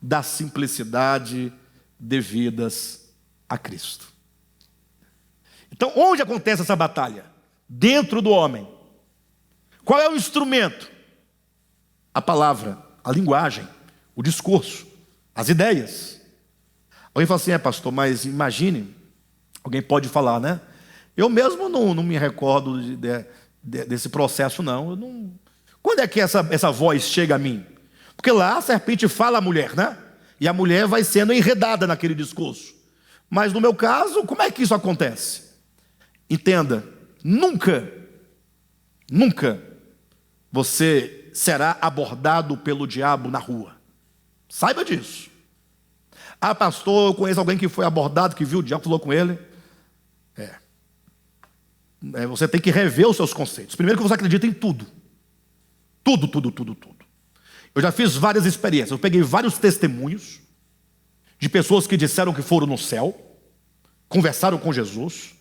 da simplicidade devidas a Cristo. Então, onde acontece essa batalha? Dentro do homem. Qual é o instrumento? A palavra, a linguagem, o discurso, as ideias. Alguém fala assim, pastor, mas imagine, alguém pode falar, né? Eu mesmo não me recordo desse processo, não. Quando é que essa voz chega a mim? Porque lá a serpente fala à mulher, né? E a mulher vai sendo enredada naquele discurso. Mas no meu caso, como é que isso acontece? Entenda, nunca você será abordado pelo diabo na rua. Saiba disso. Pastor, eu conheço alguém que foi abordado, que viu o diabo, falou com ele. Você tem que rever os seus conceitos. Primeiro que você acredita em tudo. Tudo. Eu já fiz várias experiências. Eu peguei vários testemunhos de pessoas que disseram que foram no céu, conversaram com Jesus,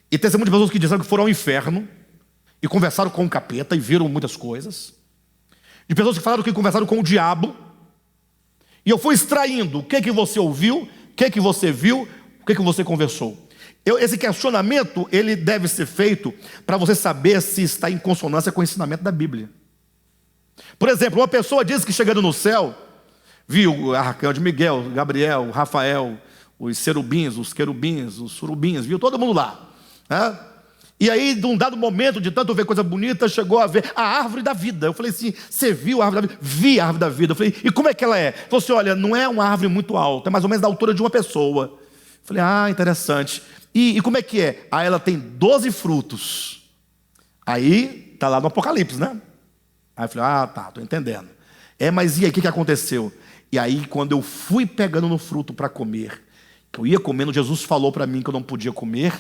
e testemunho de pessoas que disseram que foram ao inferno e conversaram com o capeta e viram muitas coisas, de pessoas que falaram que conversaram com o diabo. E eu fui extraindo o que você ouviu, o que você viu, o que você conversou. Esse questionamento, ele deve ser feito para você saber se está em consonância com o ensinamento da Bíblia. Por exemplo, uma pessoa diz que chegando no céu, viu o arcanjo Miguel, Gabriel, Rafael, os serubins, os querubins, os surubins, viu todo mundo lá, né? E aí, de um dado momento, de tanto ver coisa bonita, chegou a ver a árvore da vida. Eu falei assim, você viu a árvore da vida? Vi a árvore da vida. Eu falei, e como é que ela é? Ele falou assim, olha, não é uma árvore muito alta, é mais ou menos da altura de uma pessoa. Eu falei, interessante. E como é que é? Ela tem 12 frutos. Aí, está lá no Apocalipse, né? Aí eu falei, tá, estou entendendo. Mas e aí, o que aconteceu? E aí, quando eu fui pegando no fruto para comer, que eu ia comendo, Jesus falou para mim que eu não podia comer,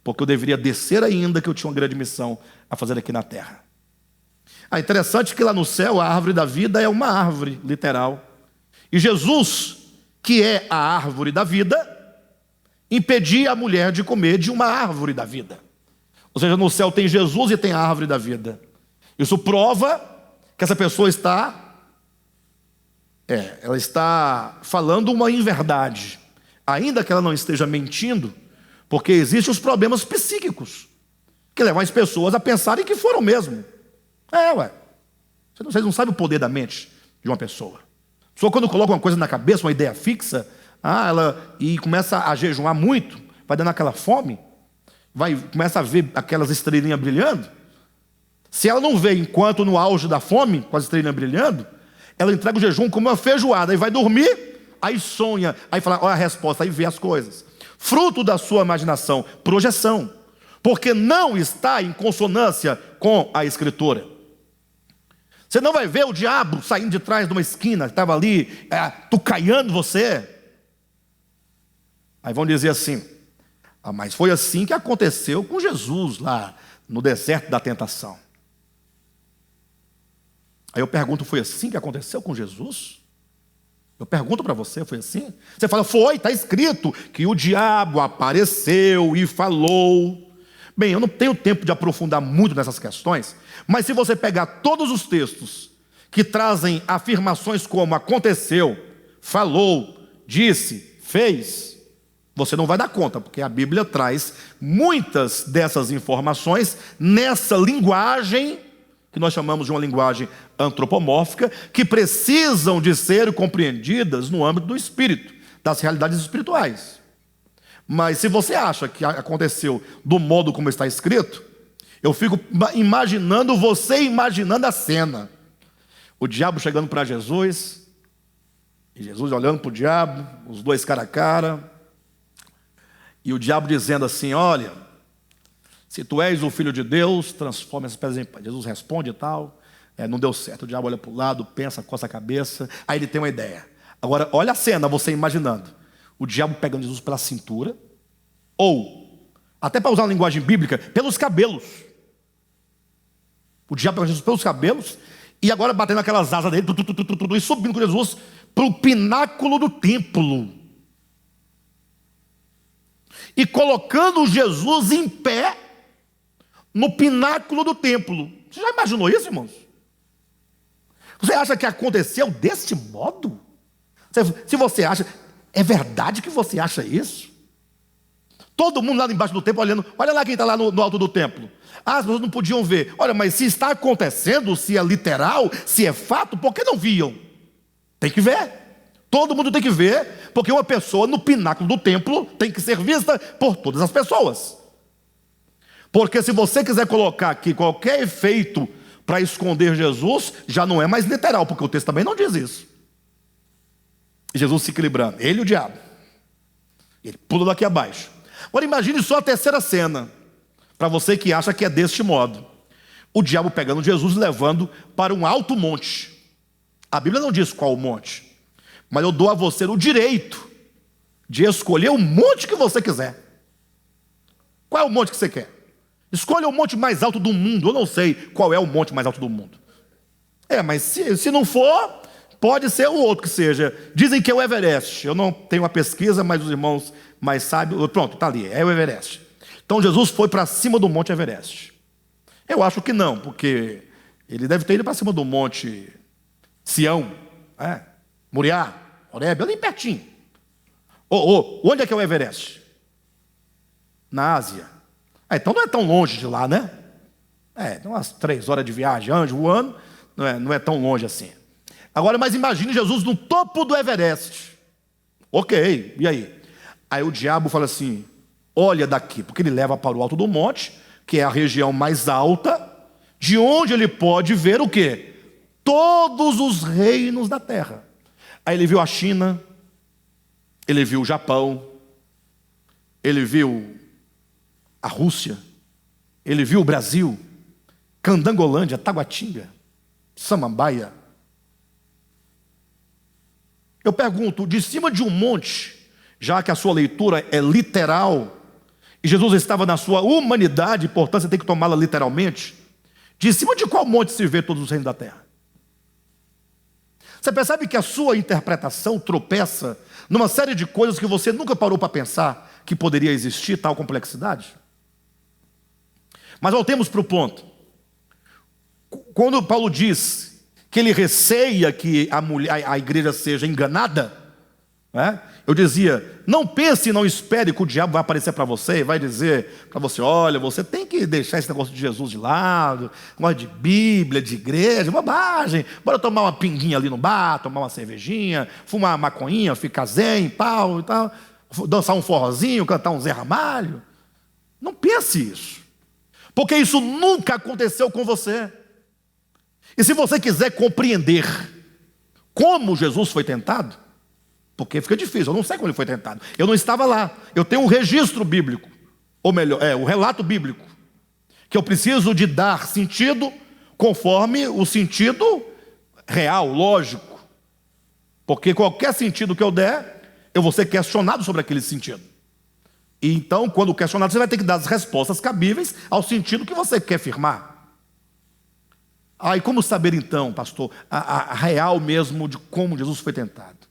porque eu deveria descer ainda, que eu tinha uma grande missão a fazer aqui na terra. Interessante que lá no céu, a árvore da vida é uma árvore, literal. E Jesus, que é a árvore da vida, impedia a mulher de comer de uma árvore da vida. Ou seja, no céu tem Jesus e tem a árvore da vida. Isso prova que essa pessoa ela está falando uma inverdade, ainda que ela não esteja mentindo, porque existem os problemas psíquicos que levam as pessoas a pensarem que foram mesmo. Vocês não sabem o poder da mente de uma pessoa. Só quando coloca uma coisa na cabeça, uma ideia fixa, e começa a jejuar muito, vai dando aquela fome, começa a ver aquelas estrelinhas brilhando. Se ela não vê enquanto no auge da fome, com as estrelinhas brilhando, ela entrega o jejum como uma feijoada, e vai dormir, aí sonha, aí fala, olha a resposta, aí vê as coisas. Fruto da sua imaginação, projeção, porque não está em consonância com a Escritura. Você não vai ver o diabo saindo de trás de uma esquina, que estava ali, tucaiando você. Aí vão dizer assim, mas foi assim que aconteceu com Jesus lá no deserto da tentação. Aí eu pergunto, foi assim que aconteceu com Jesus? Eu pergunto para você, foi assim? Você fala, foi, está escrito que o diabo apareceu e falou. Bem, eu não tenho tempo de aprofundar muito nessas questões, mas se você pegar todos os textos que trazem afirmações como aconteceu, falou, disse, fez, você não vai dar conta, porque a Bíblia traz muitas dessas informações nessa linguagem que nós chamamos de uma linguagem antropomórfica, que precisam de ser compreendidas no âmbito do espírito, das realidades espirituais. Mas se você acha que aconteceu do modo como está escrito, eu fico imaginando você imaginando a cena. O diabo chegando para Jesus, e Jesus olhando para o diabo, os dois cara a cara, e o diabo dizendo assim, olha, se tu és o Filho de Deus, transforma essas pedras em pão. Jesus responde e tal, não deu certo. O diabo olha para o lado, pensa, coça a cabeça, aí ele tem uma ideia. Agora, olha a cena, você imaginando. O diabo pegando Jesus pela cintura, ou, até para usar uma linguagem bíblica, pelos cabelos. O diabo pegando Jesus pelos cabelos, e agora batendo aquelas asas dele, e subindo com Jesus para o pináculo do templo. E colocando Jesus em pé, no pináculo do templo. Você já imaginou isso, irmãos? Você acha que aconteceu desse modo? Se você acha, é verdade que você acha isso? Todo mundo lá embaixo do templo olhando, olha lá quem está lá no alto do templo. As pessoas não podiam ver. Olha, mas se está acontecendo, se é literal, se é fato, por que não viam? Tem que ver. Todo mundo tem que ver, porque uma pessoa no pináculo do templo tem que ser vista por todas as pessoas. Porque se você quiser colocar aqui qualquer efeito para esconder Jesus, já não é mais literal, porque o texto também não diz isso. Jesus se equilibrando, ele e o diabo. Ele pula daqui abaixo. Agora imagine só a terceira cena, para você que acha que é deste modo. O diabo pegando Jesus e levando para um alto monte. A Bíblia não diz qual o monte, mas eu dou a você o direito de escolher o monte que você quiser. Qual é o monte que você quer? Escolha o monte mais alto do mundo. Eu não sei qual é o monte mais alto do mundo. Mas se não for, pode ser o outro que seja. Dizem que é o Everest. Eu não tenho a pesquisa, mas os irmãos mais sábios... Pronto, está ali, é o Everest. Então Jesus foi para cima do monte Everest. Eu acho que não, porque ele deve ter ido para cima do monte Sião, Moriá, Horebe, ali pertinho. Onde é que é o Everest? Na Ásia. Então não é tão longe de lá, né? Tem umas 3 horas de viagem, anjo voando, não é tão longe assim. Agora, mas imagine Jesus no topo do Everest. Ok, e aí? Aí o diabo fala assim, olha daqui, porque ele leva para o alto do monte, que é a região mais alta, de onde ele pode ver o quê? Todos os reinos da terra. Aí ele viu a China, ele viu o Japão, ele viu a Rússia, ele viu o Brasil, Candangolândia, Taguatinga, Samambaia. Eu pergunto, de cima de um monte, já que a sua leitura é literal, e Jesus estava na sua humanidade, portanto você tem que tomá-la literalmente, de cima de qual monte se vê todos os reinos da terra? Você percebe que a sua interpretação tropeça numa série de coisas que você nunca parou para pensar que poderia existir tal complexidade? Mas voltemos para o ponto. Quando Paulo diz que ele receia que a igreja seja enganada, né? Eu dizia, não pense e não espere que o diabo vai aparecer para você e vai dizer para você, olha, você tem que deixar esse negócio de Jesus de lado, negócio de Bíblia, de igreja, bobagem, bora tomar uma pinguinha ali no bar, tomar uma cervejinha, fumar uma maconhinha, ficar zen, pau e tal, dançar um forrozinho, cantar um Zé Ramalho. Não pense isso, porque isso nunca aconteceu com você. E se você quiser compreender como Jesus foi tentado, porque fica difícil, eu não sei como ele foi tentado, eu não estava lá, eu tenho um registro bíblico, ou melhor, o relato bíblico, que eu preciso de dar sentido conforme o sentido real, lógico, porque qualquer sentido que eu der, eu vou ser questionado sobre aquele sentido. E então, quando questionado, você vai ter que dar as respostas cabíveis ao sentido que você quer firmar. E como saber então, pastor, a real mesmo de como Jesus foi tentado?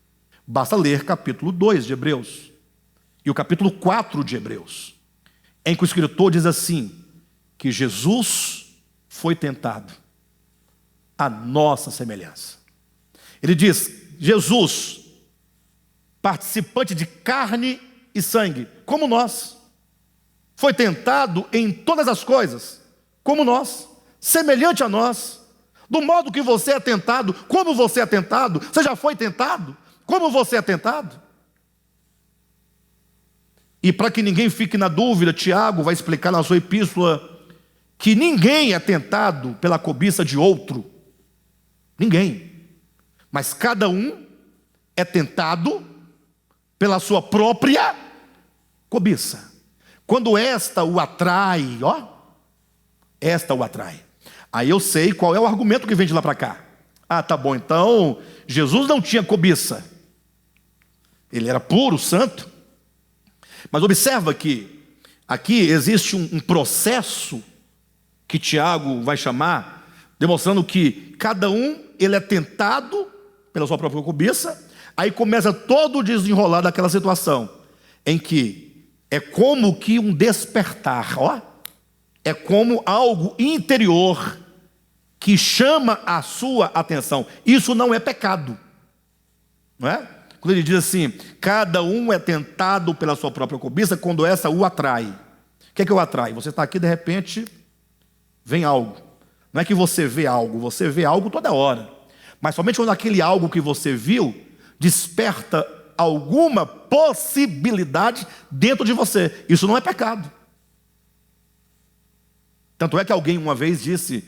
Basta ler capítulo 2 de Hebreus e o capítulo 4 de Hebreus, em que o escritor diz assim, que Jesus foi tentado à nossa semelhança. Ele diz, Jesus, participante de carne e sangue, como nós, foi tentado em todas as coisas, como nós, semelhante a nós, do modo que você é tentado, como você é tentado, você já foi tentado, como você é tentado? E para que ninguém fique na dúvida, Tiago vai explicar na sua epístola que ninguém é tentado pela cobiça de outro. Ninguém. Mas cada um é tentado pela sua própria cobiça. Quando esta o atrai, esta o atrai. Aí eu sei qual é o argumento que vem de lá para cá. Tá bom, então Jesus não tinha cobiça. Ele era puro, santo. Mas observa que aqui existe um processo que Tiago vai chamar, demonstrando que cada um ele é tentado pela sua própria cobiça. Aí começa todo o desenrolar daquela situação, em que é como que um despertar, é como algo interior que chama a sua atenção. Isso não é pecado, não é? Quando ele diz assim, cada um é tentado pela sua própria cobiça, quando essa o atrai. O que é que o atrai? Você está aqui, de repente, vem algo. Não é que você vê algo toda hora. Mas somente quando aquele algo que você viu, desperta alguma possibilidade dentro de você. Isso não é pecado. Tanto é que alguém uma vez disse,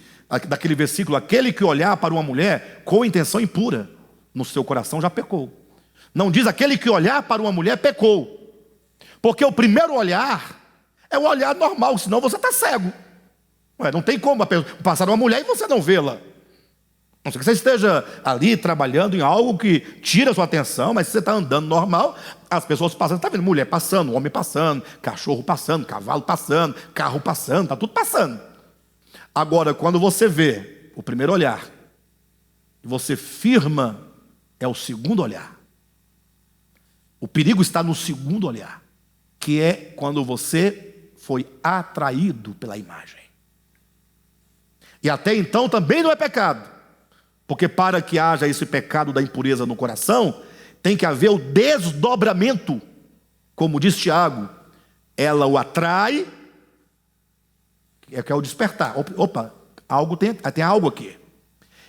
daquele versículo, aquele que olhar para uma mulher com intenção impura, no seu coração já pecou. Não diz aquele que olhar para uma mulher pecou. Porque o primeiro olhar é um olhar normal, senão você está cego. Não tem como passar uma mulher e você não vê-la. Não sei que você esteja ali trabalhando em algo que tira a sua atenção, mas se você está andando normal, as pessoas passando, está vendo mulher passando, homem passando, cachorro passando, cavalo passando, carro passando, está tudo passando. Agora, quando você vê o primeiro olhar, e você firma, é o segundo olhar. O perigo está no segundo olhar, que é quando você foi atraído pela imagem. E até então também não é pecado, porque para que haja esse pecado da impureza no coração, tem que haver o desdobramento, como diz Tiago, ela o atrai, que é o despertar. Opa, tem algo aqui.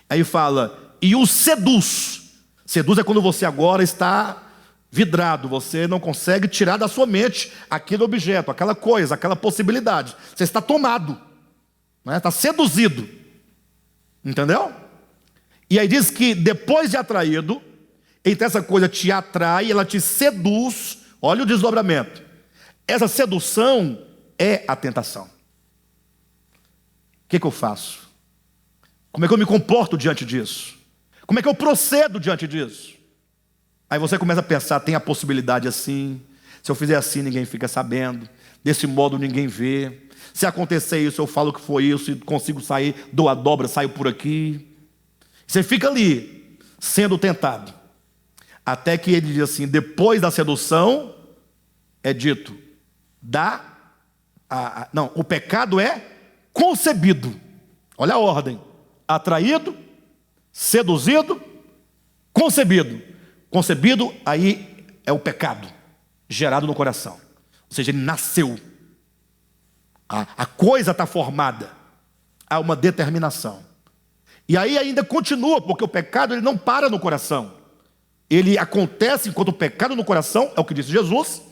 Aí fala, e o seduz. Seduz é quando você agora está vidrado, você não consegue tirar da sua mente aquele objeto, aquela coisa, aquela possibilidade. Você está tomado, está seduzido. Entendeu? E aí diz que depois de atraído, então essa coisa te atrai, ela te seduz. Olha o desdobramento. Essa sedução é a tentação. O que eu faço? Como é que eu me comporto diante disso? Como é que eu procedo diante disso? Aí você começa a pensar, tem a possibilidade assim, se eu fizer assim ninguém fica sabendo, desse modo ninguém vê, se acontecer isso eu falo que foi isso e consigo sair, dou a dobra, saio por aqui. Você fica ali, sendo tentado, até que ele diz assim, depois da sedução, é dito, o pecado é concebido. Olha a ordem, atraído, seduzido, concebido. Concebido, aí é o pecado gerado no coração. Ou seja, ele nasceu. A coisa está formada. Há uma determinação. E aí ainda continua, porque o pecado ele não para no coração. Ele acontece enquanto o pecado no coração, é o que disse Jesus,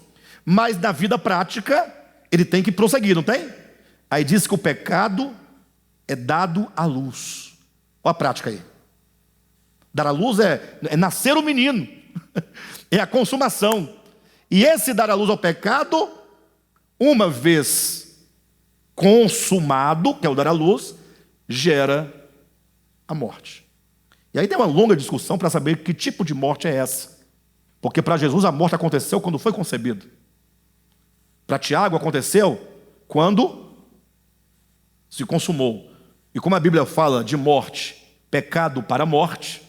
mas na vida prática ele tem que prosseguir, não tem? Aí diz que o pecado é dado à luz. Olha a prática aí. Dar à luz é nascer o menino. É a consumação. E esse dar à luz ao pecado, uma vez consumado, que é o dar à luz, gera a morte. E aí tem uma longa discussão para saber que tipo de morte é essa. Porque para Jesus a morte aconteceu quando foi concebido. Para Tiago aconteceu quando se consumou. E como a Bíblia fala de morte, pecado para a morte,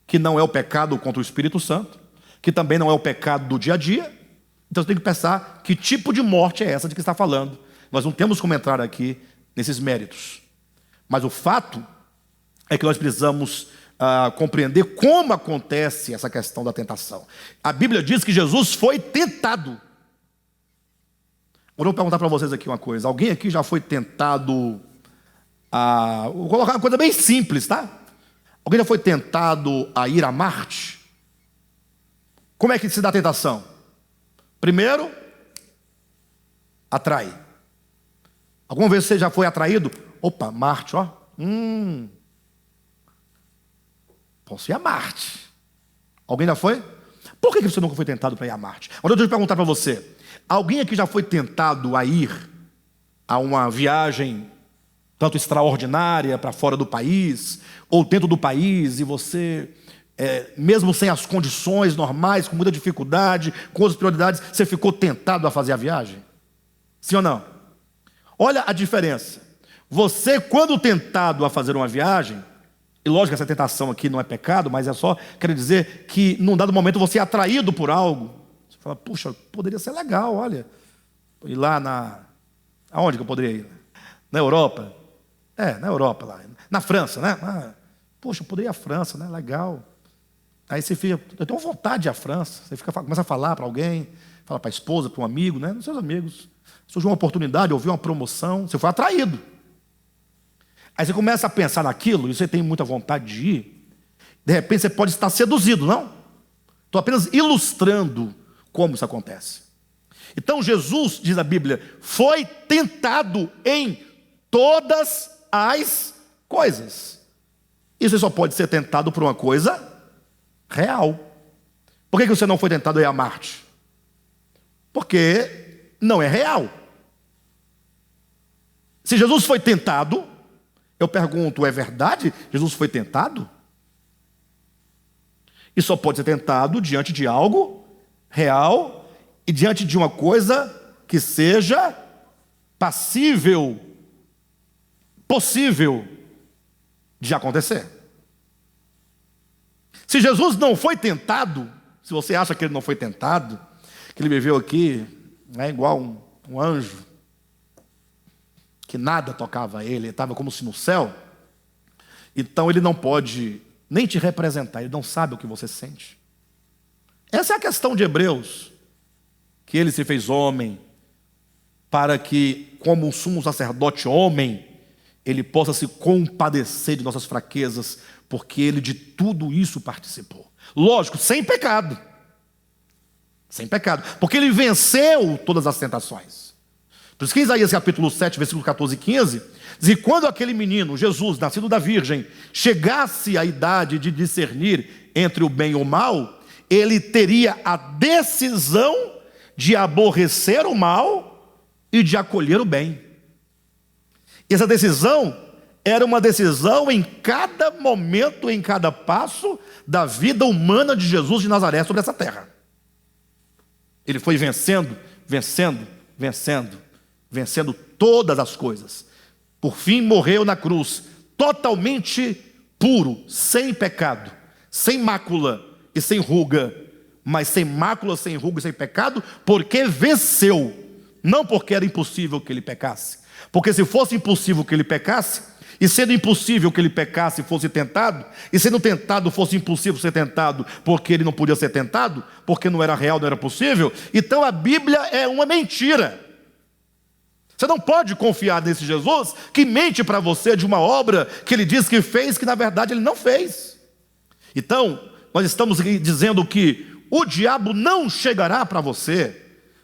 que não é o pecado contra o Espírito Santo, que também não é o pecado do dia a dia, então você tem que pensar que tipo de morte é essa de que está falando. Nós não temos como entrar aqui nesses méritos. Mas o fato é que nós precisamos compreender como acontece essa questão da tentação. A Bíblia diz que Jesus foi tentado. Agora eu vou perguntar para vocês aqui uma coisa. Alguém aqui já foi tentado vou colocar uma coisa bem simples, tá? Alguém já foi tentado a ir a Marte? Como é que se dá a tentação? Primeiro, atrai. Alguma vez você já foi atraído? Opa, Marte, ó. Posso ir a Marte. Alguém já foi? Por que você nunca foi tentado para ir a Marte? Agora deixa eu perguntar para você. Alguém aqui já foi tentado a ir a uma viagem tanto extraordinária para fora do país, ou dentro do país, e você, mesmo sem as condições normais, com muita dificuldade, com outras prioridades, você ficou tentado a fazer a viagem? Sim ou não? Olha a diferença. Você, quando tentado a fazer uma viagem, e lógico que essa tentação aqui não é pecado, mas é só, quer dizer que num dado momento você é atraído por algo. Você fala, puxa, poderia ser legal, olha. Ir lá aonde que eu poderia ir? Na Europa? Na Europa lá. Na França, né? Poxa, eu poderia ir à França, né? Legal. Aí você fica, eu tenho vontade de ir à França. Você começa a falar para alguém, fala para a esposa, para um amigo, né? Nos seus amigos. Surgiu uma oportunidade, ouviu uma promoção, você foi atraído. Aí você começa a pensar naquilo, e você tem muita vontade de ir, de repente você pode estar seduzido, não? Estou apenas ilustrando como isso acontece. Então Jesus, diz a Bíblia, foi tentado em todas as coisas. E você só pode ser tentado por uma coisa real. Por que você não foi tentado a ir a Marte? Porque não é real. Se Jesus foi tentado, eu pergunto, é verdade? Jesus foi tentado? E só pode ser tentado diante de algo real e diante de uma coisa que seja possível de acontecer. Se Jesus não foi tentado, se você acha que ele não foi tentado, que ele viveu aqui, igual um anjo, que nada tocava ele estava como se no céu, então ele não pode nem te representar, ele não sabe o que você sente. Essa é a questão de Hebreus, que ele se fez homem, para que, como um sumo sacerdote homem, ele possa se compadecer de nossas fraquezas, porque ele de tudo isso participou. Lógico, sem pecado. Sem pecado, porque ele venceu todas as tentações. Por isso que Isaías capítulo 7, versículos 14 e 15, diz que quando aquele menino, Jesus, nascido da virgem, chegasse à idade de discernir entre o bem e o mal, ele teria a decisão de aborrecer o mal e de acolher o bem. E essa decisão era uma decisão em cada momento, em cada passo da vida humana de Jesus de Nazaré sobre essa terra. Ele foi vencendo todas as coisas. Por fim, morreu na cruz, totalmente puro, sem pecado, sem mácula e sem ruga, mas sem mácula, sem ruga e sem pecado, porque venceu, não porque era impossível que ele pecasse, porque se fosse impossível que ele pecasse, e sendo impossível que ele pecasse e fosse tentado, e sendo tentado fosse impossível ser tentado, porque ele não podia ser tentado, porque não era real, não era possível, então a Bíblia é uma mentira. Você não pode confiar nesse Jesus que mente para você de uma obra que ele diz que fez, que na verdade ele não fez. Então, nós estamos dizendo que o diabo não chegará para você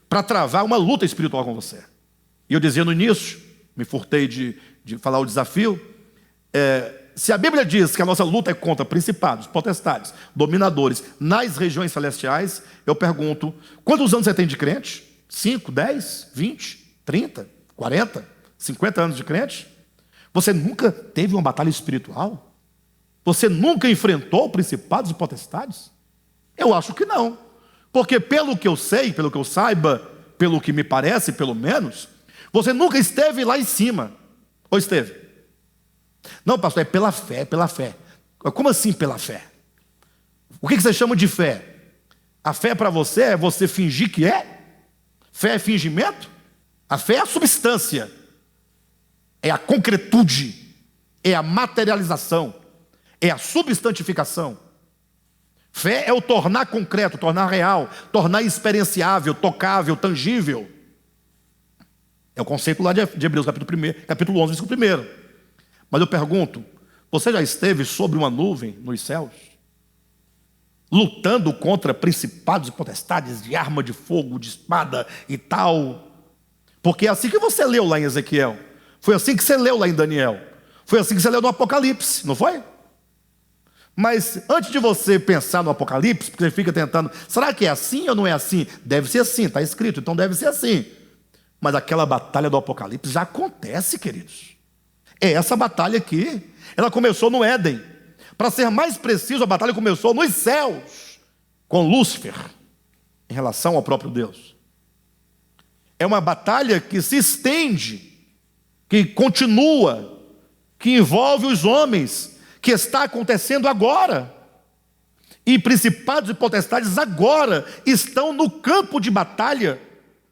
para travar uma luta espiritual com você. E eu dizia no início, me furtei de falar o desafio, se a Bíblia diz que a nossa luta é contra principados, potestades, dominadores nas regiões celestiais, eu pergunto, quantos anos você tem de crente? 5, 10, 20, 30, 40, 50 anos de crente? Você nunca teve uma batalha espiritual? Você nunca enfrentou principados e potestades? Eu acho que não. Porque pelo que eu sei, pelo que eu saiba, pelo que me parece, pelo menos, você nunca esteve lá em cima. Ou esteve? Não, pastor, é pela fé, é pela fé. Como assim pela fé? O que você chama de fé? A fé para você é você fingir que é? Fé é fingimento? A fé é a substância, é a concretude, é a materialização, é a substantificação. Fé é o tornar concreto, tornar real, tornar experienciável, tocável, tangível. É o conceito lá de Hebreus, capítulo 11, versículo 1. Mas eu pergunto, você já esteve sobre uma nuvem nos céus? Lutando contra principados e potestades de arma de fogo, de espada e tal? Porque é assim que você leu lá em Ezequiel. Foi assim que você leu lá em Daniel. Foi assim que você leu no Apocalipse, não foi? Mas antes de você pensar no Apocalipse, porque você fica tentando, será que é assim ou não é assim? Deve ser assim, está escrito, então deve ser assim. Mas aquela batalha do Apocalipse já acontece, queridos. É essa batalha aqui. Ela começou no Éden. Para ser mais preciso, a batalha começou nos céus, com Lúcifer, em relação ao próprio Deus. É uma batalha que se estende, que continua, que envolve os homens, que está acontecendo agora. E principados e potestades agora estão no campo de batalha,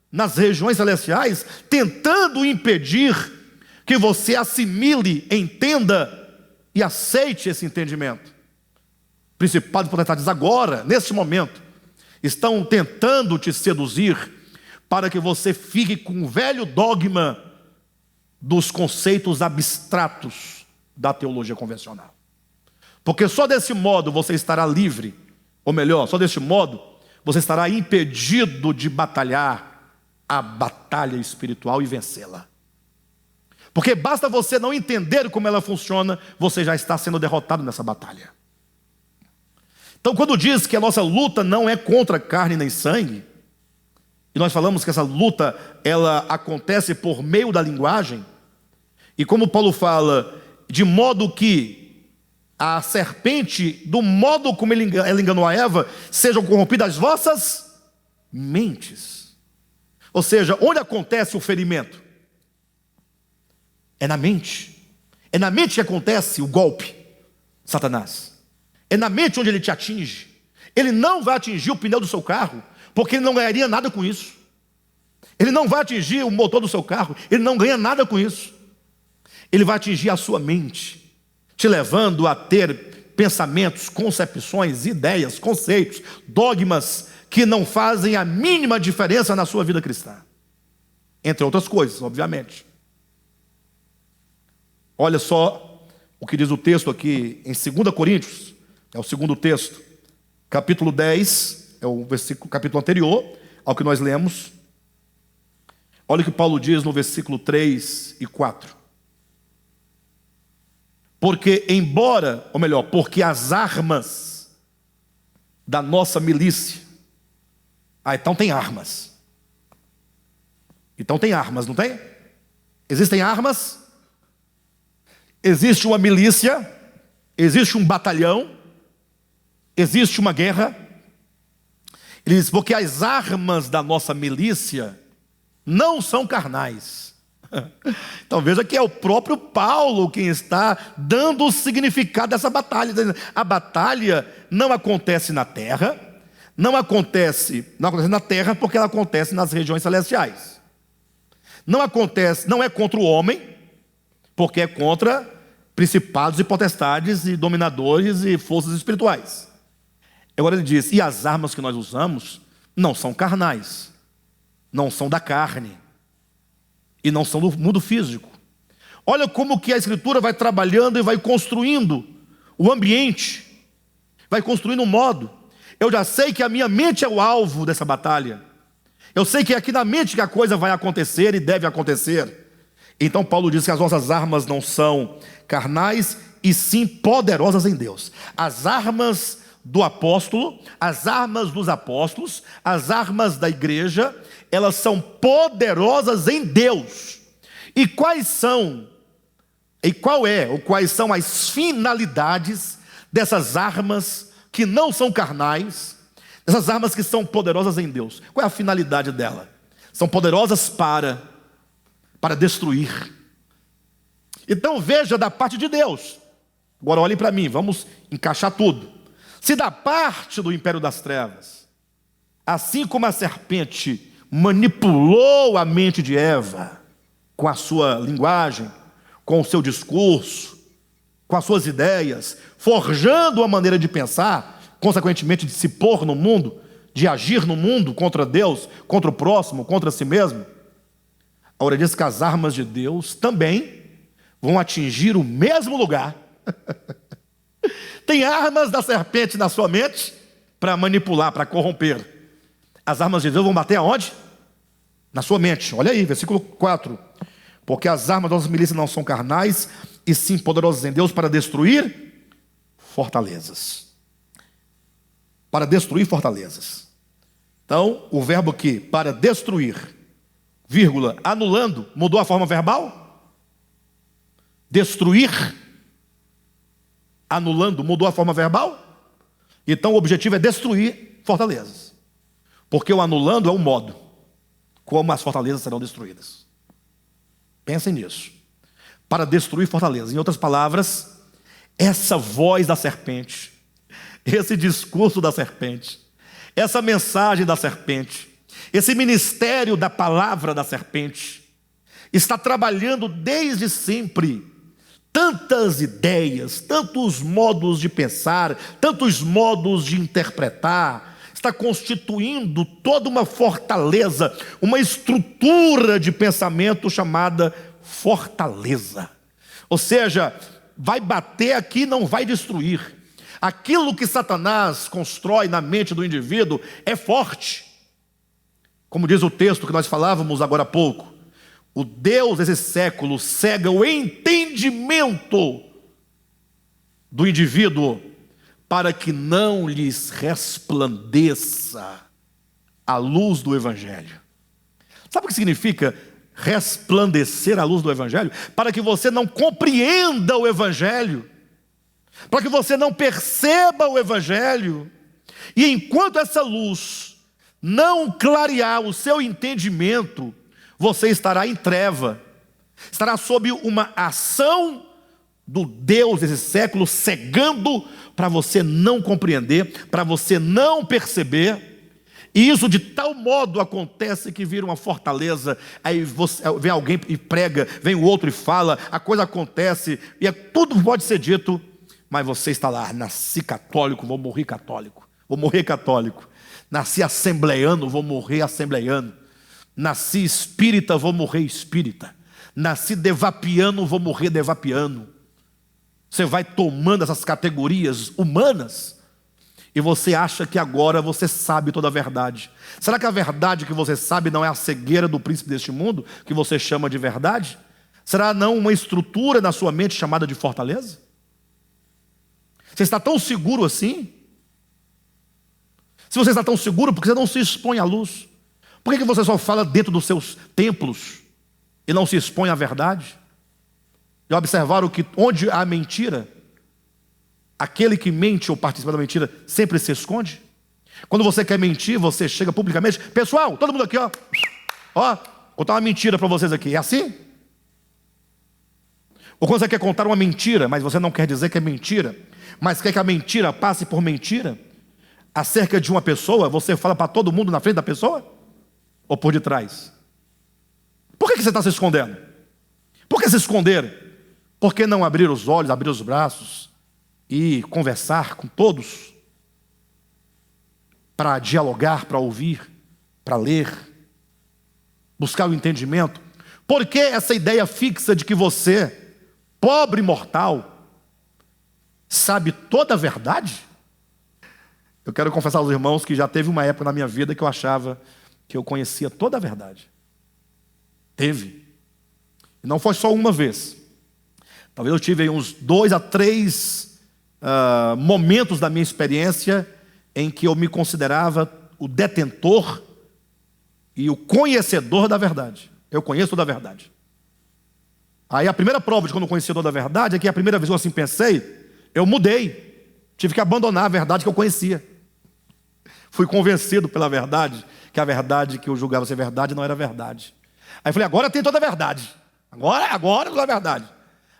nas regiões celestiais, tentando impedir que você assimile, entenda e aceite esse entendimento. Principados e potestades agora, nesse momento, estão tentando te seduzir para que você fique com o velho dogma dos conceitos abstratos da teologia convencional. Porque só desse modo você estará livre, ou melhor, só desse modo você estará impedido de batalhar a batalha espiritual e vencê-la. Porque basta você não entender como ela funciona, você já está sendo derrotado nessa batalha. Então, quando diz que a nossa luta não é contra carne nem sangue, e nós falamos que essa luta ela acontece por meio da linguagem, e como Paulo fala, de modo que a serpente, do modo como ela enganou a Eva, sejam corrompidas as vossas mentes. Ou seja, onde acontece o ferimento? É na mente. É na mente que acontece o golpe, Satanás. É na mente onde ele te atinge. Ele não vai atingir o pneu do seu carro, porque ele não ganharia nada com isso. Ele não vai atingir o motor do seu carro, ele não ganha nada com isso. Ele vai atingir a sua mente, te levando a ter pensamentos, concepções, ideias, conceitos, dogmas que não fazem a mínima diferença na sua vida cristã. Entre outras coisas, obviamente. Olha só o que diz o texto aqui em 2 Coríntios, é o segundo texto, capítulo 10, é o versículo, capítulo anterior ao que nós lemos. Olha o que Paulo diz no versículo 3 e 4. Porque embora, ou melhor, porque as armas da nossa milícia, então tem armas. Então tem armas, não tem? Existem armas, existe uma milícia, existe um batalhão, existe uma guerra. Ele diz, porque as armas da nossa milícia não são carnais. Então veja que é o próprio Paulo quem está dando o significado dessa batalha. A batalha não acontece na terra, não acontece na terra porque ela acontece nas regiões celestiais. Não acontece, não é contra o homem, porque é contra principados e potestades e dominadores e forças espirituais. Agora ele diz, e as armas que nós usamos não são carnais, não são da carne, e não são do mundo físico. Olha como que a Escritura vai trabalhando e vai construindo o ambiente, vai construindo um modo. Eu já sei que a minha mente é o alvo dessa batalha. Eu sei que é aqui na mente que a coisa vai acontecer e deve acontecer. Então Paulo diz que as nossas armas não são carnais, e sim poderosas em Deus. As armas do apóstolo, as armas dos apóstolos, as armas da igreja, elas são poderosas em Deus. E quais são as finalidades dessas armas que não são carnais, dessas armas que são poderosas em Deus? Qual é a finalidade dela? São poderosas para destruir. Então veja da parte de Deus. Agora olhem para mim, vamos encaixar tudo. Se da parte do império das trevas, assim como a serpente manipulou a mente de Eva com a sua linguagem, com o seu discurso, com as suas ideias, forjando a maneira de pensar, consequentemente de se pôr no mundo, de agir no mundo contra Deus, contra o próximo, contra si mesmo. Agora diz que as armas de Deus também vão atingir o mesmo lugar. Tem armas da serpente na sua mente para manipular, para corromper. As armas de Deus vão bater aonde? Na sua mente. Olha aí, versículo 4. Porque as armas das nossas milícias não são carnais, e sim poderosas em Deus para destruir fortalezas. Para destruir fortalezas. Então, o verbo aqui, para destruir, vírgula, anulando, mudou a forma verbal? Destruir, anulando, mudou a forma verbal? Então o objetivo é destruir fortalezas. Porque o anulando é o modo como as fortalezas serão destruídas. Pensem nisso. Para destruir fortalezas. Em outras palavras, essa voz da serpente, esse discurso da serpente, essa mensagem da serpente, esse ministério da palavra da serpente, está trabalhando desde sempre tantas ideias, tantos modos de pensar, tantos modos de interpretar, está constituindo toda uma fortaleza, uma estrutura de pensamento chamada fortaleza. Ou seja, vai bater aqui e não vai destruir. Aquilo que Satanás constrói na mente do indivíduo é forte. Como diz o texto que nós falávamos agora há pouco, o Deus desse século cega o entendimento do indivíduo para que não lhes resplandeça a luz do Evangelho. Sabe o que significa resplandecer a luz do Evangelho? Para que você não compreenda o Evangelho, para que você não perceba o Evangelho, e enquanto essa luz não clarear o seu entendimento, você estará em treva, estará sob uma ação do Deus desse século, cegando para você não compreender, para você não perceber. E isso de tal modo acontece que vira uma fortaleza. Aí vem alguém e prega, vem o outro e fala, a coisa acontece, e tudo pode ser dito, mas você está lá: nasci católico, vou morrer católico, vou morrer católico. Nasci assembleiano, vou morrer assembleiano. Nasci espírita, vou morrer espírita. Nasci devapiano, vou morrer devapiano. Você vai tomando essas categorias humanas e você acha que agora você sabe toda a verdade. Será que a verdade que você sabe não é a cegueira do príncipe deste mundo, que você chama de verdade? Será não uma estrutura na sua mente chamada de fortaleza? Você está tão seguro assim? Se você está tão seguro, por que você não se expõe à luz? Por que você só fala dentro dos seus templos e não se expõe à verdade? Já observaram que onde há mentira, aquele que mente ou participa da mentira sempre se esconde? Quando você quer mentir, você chega publicamente: pessoal, todo mundo aqui, ó, contar uma mentira para vocês aqui. É assim? Ou quando você quer contar uma mentira, mas você não quer dizer que é mentira, mas quer que a mentira passe por mentira acerca de uma pessoa, você fala para todo mundo na frente da pessoa? Ou por detrás? Por que você está se escondendo? Por que se esconder? Por que não abrir os olhos, abrir os braços e conversar com todos? Para dialogar, para ouvir, para ler, buscar o entendimento. Por que essa ideia fixa de que você, pobre mortal, sabe toda a verdade? Eu quero confessar aos irmãos que já teve uma época na minha vida que eu achava que eu conhecia toda a verdade. Teve. E não foi só uma vez. Talvez eu tive aí uns 2 a 3 momentos da minha experiência em que eu me considerava o detentor e o conhecedor da verdade. Eu conheço toda a verdade. Aí a primeira prova de quando eu conheci toda a verdade é que a primeira vez que eu assim pensei, eu mudei. Tive que abandonar a verdade que eu conhecia. Fui convencido pela verdade, que a verdade que eu julgava ser verdade não era verdade. Aí falei, agora tem toda a verdade. Agora toda a verdade.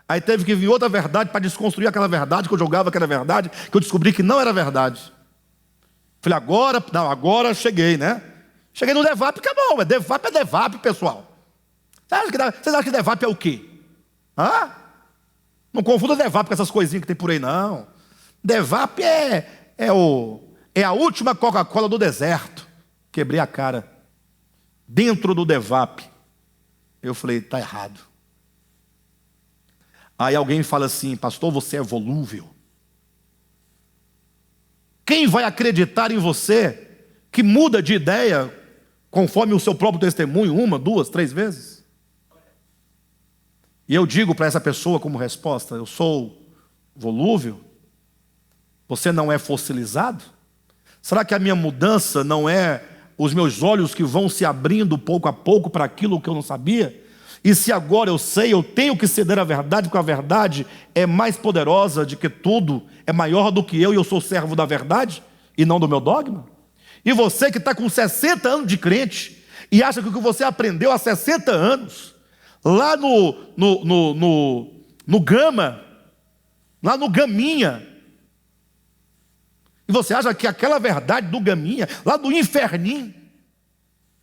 Aí teve que vir outra verdade para desconstruir aquela verdade que eu julgava que era verdade, que eu descobri que não era verdade. Falei, agora cheguei, né? Cheguei no Devap, acabou. Devap é Devap, pessoal. Vocês acham que Devap é o quê? Hã? Não confunda Devap com essas coisinhas que tem por aí, não. Devap é a última Coca-Cola do deserto. Quebrei a cara. Dentro do Devap. Eu falei, está errado. Aí alguém fala assim, pastor, você é volúvel. Quem vai acreditar em você que muda de ideia conforme o seu próprio testemunho 1, 2, 3 vezes? E eu digo para essa pessoa como resposta, eu sou volúvel? Você não é fossilizado? Será que a minha mudança não é os meus olhos que vão se abrindo pouco a pouco para aquilo que eu não sabia? E se agora eu sei, eu tenho que ceder à verdade, porque a verdade é mais poderosa de que tudo, é maior do que eu, e eu sou servo da verdade e não do meu dogma? E você que está com 60 anos de crente e acha que o que você aprendeu há 60 anos, lá no Gama, lá no Gaminha, e você acha que aquela verdade do Gaminha, lá do Inferninho,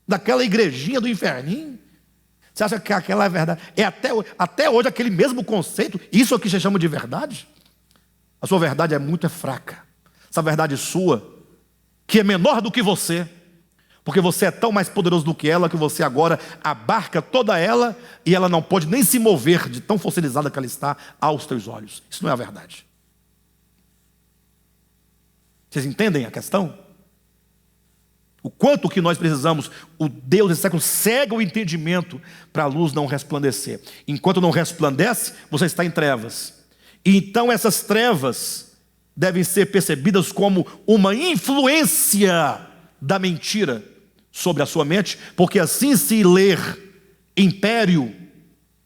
daquela igrejinha do Inferninho, você acha que aquela é verdade? É até hoje aquele mesmo conceito? Isso aqui se chama de verdade? A sua verdade é muito fraca. Essa verdade sua, que é menor do que você, porque você é tão mais poderoso do que ela, que você agora abarca toda ela, e ela não pode nem se mover de tão fossilizada que ela está aos teus olhos. Isso não é a verdade. Vocês entendem a questão? O quanto que nós precisamos, o Deus desse século cega o entendimento para a luz não resplandecer. Enquanto não resplandece, você está em trevas. E então essas trevas devem ser percebidas como uma influência da mentira sobre a sua mente, porque assim se ler império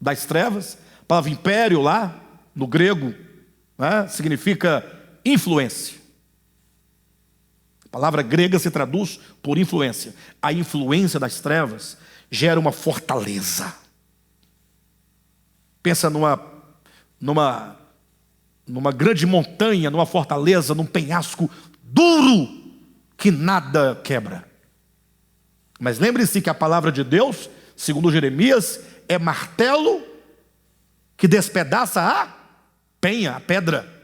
das trevas, a palavra império lá, no grego, né, significa influência. A palavra grega se traduz por influência. A influência das trevas gera uma fortaleza. Pensa numa grande montanha, numa fortaleza, num penhasco duro que nada quebra. Mas lembre-se que a palavra de Deus, segundo Jeremias, é martelo que despedaça a penha, a pedra.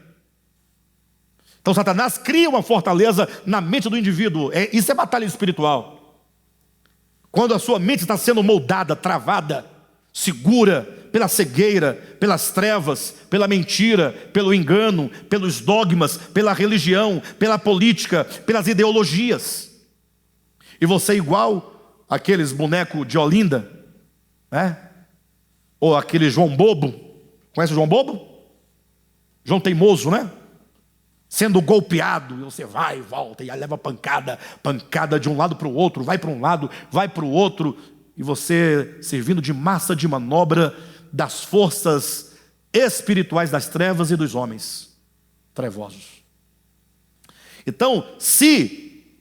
Então Satanás cria uma fortaleza na mente do indivíduo. Isso é batalha espiritual. Quando a sua mente está sendo moldada, travada, segura pela cegueira, pelas trevas, pela mentira, pelo engano, pelos dogmas, pela religião, pela política, pelas ideologias. E você é igual aqueles bonecos de Olinda, né? Ou aquele João Bobo. Conhece o João Bobo? João Teimoso, né? Sendo golpeado, e você vai e volta, e aí leva pancada de um lado para o outro, vai para um lado, vai para o outro, e você servindo de massa de manobra das forças espirituais das trevas e dos homens trevosos. Então, se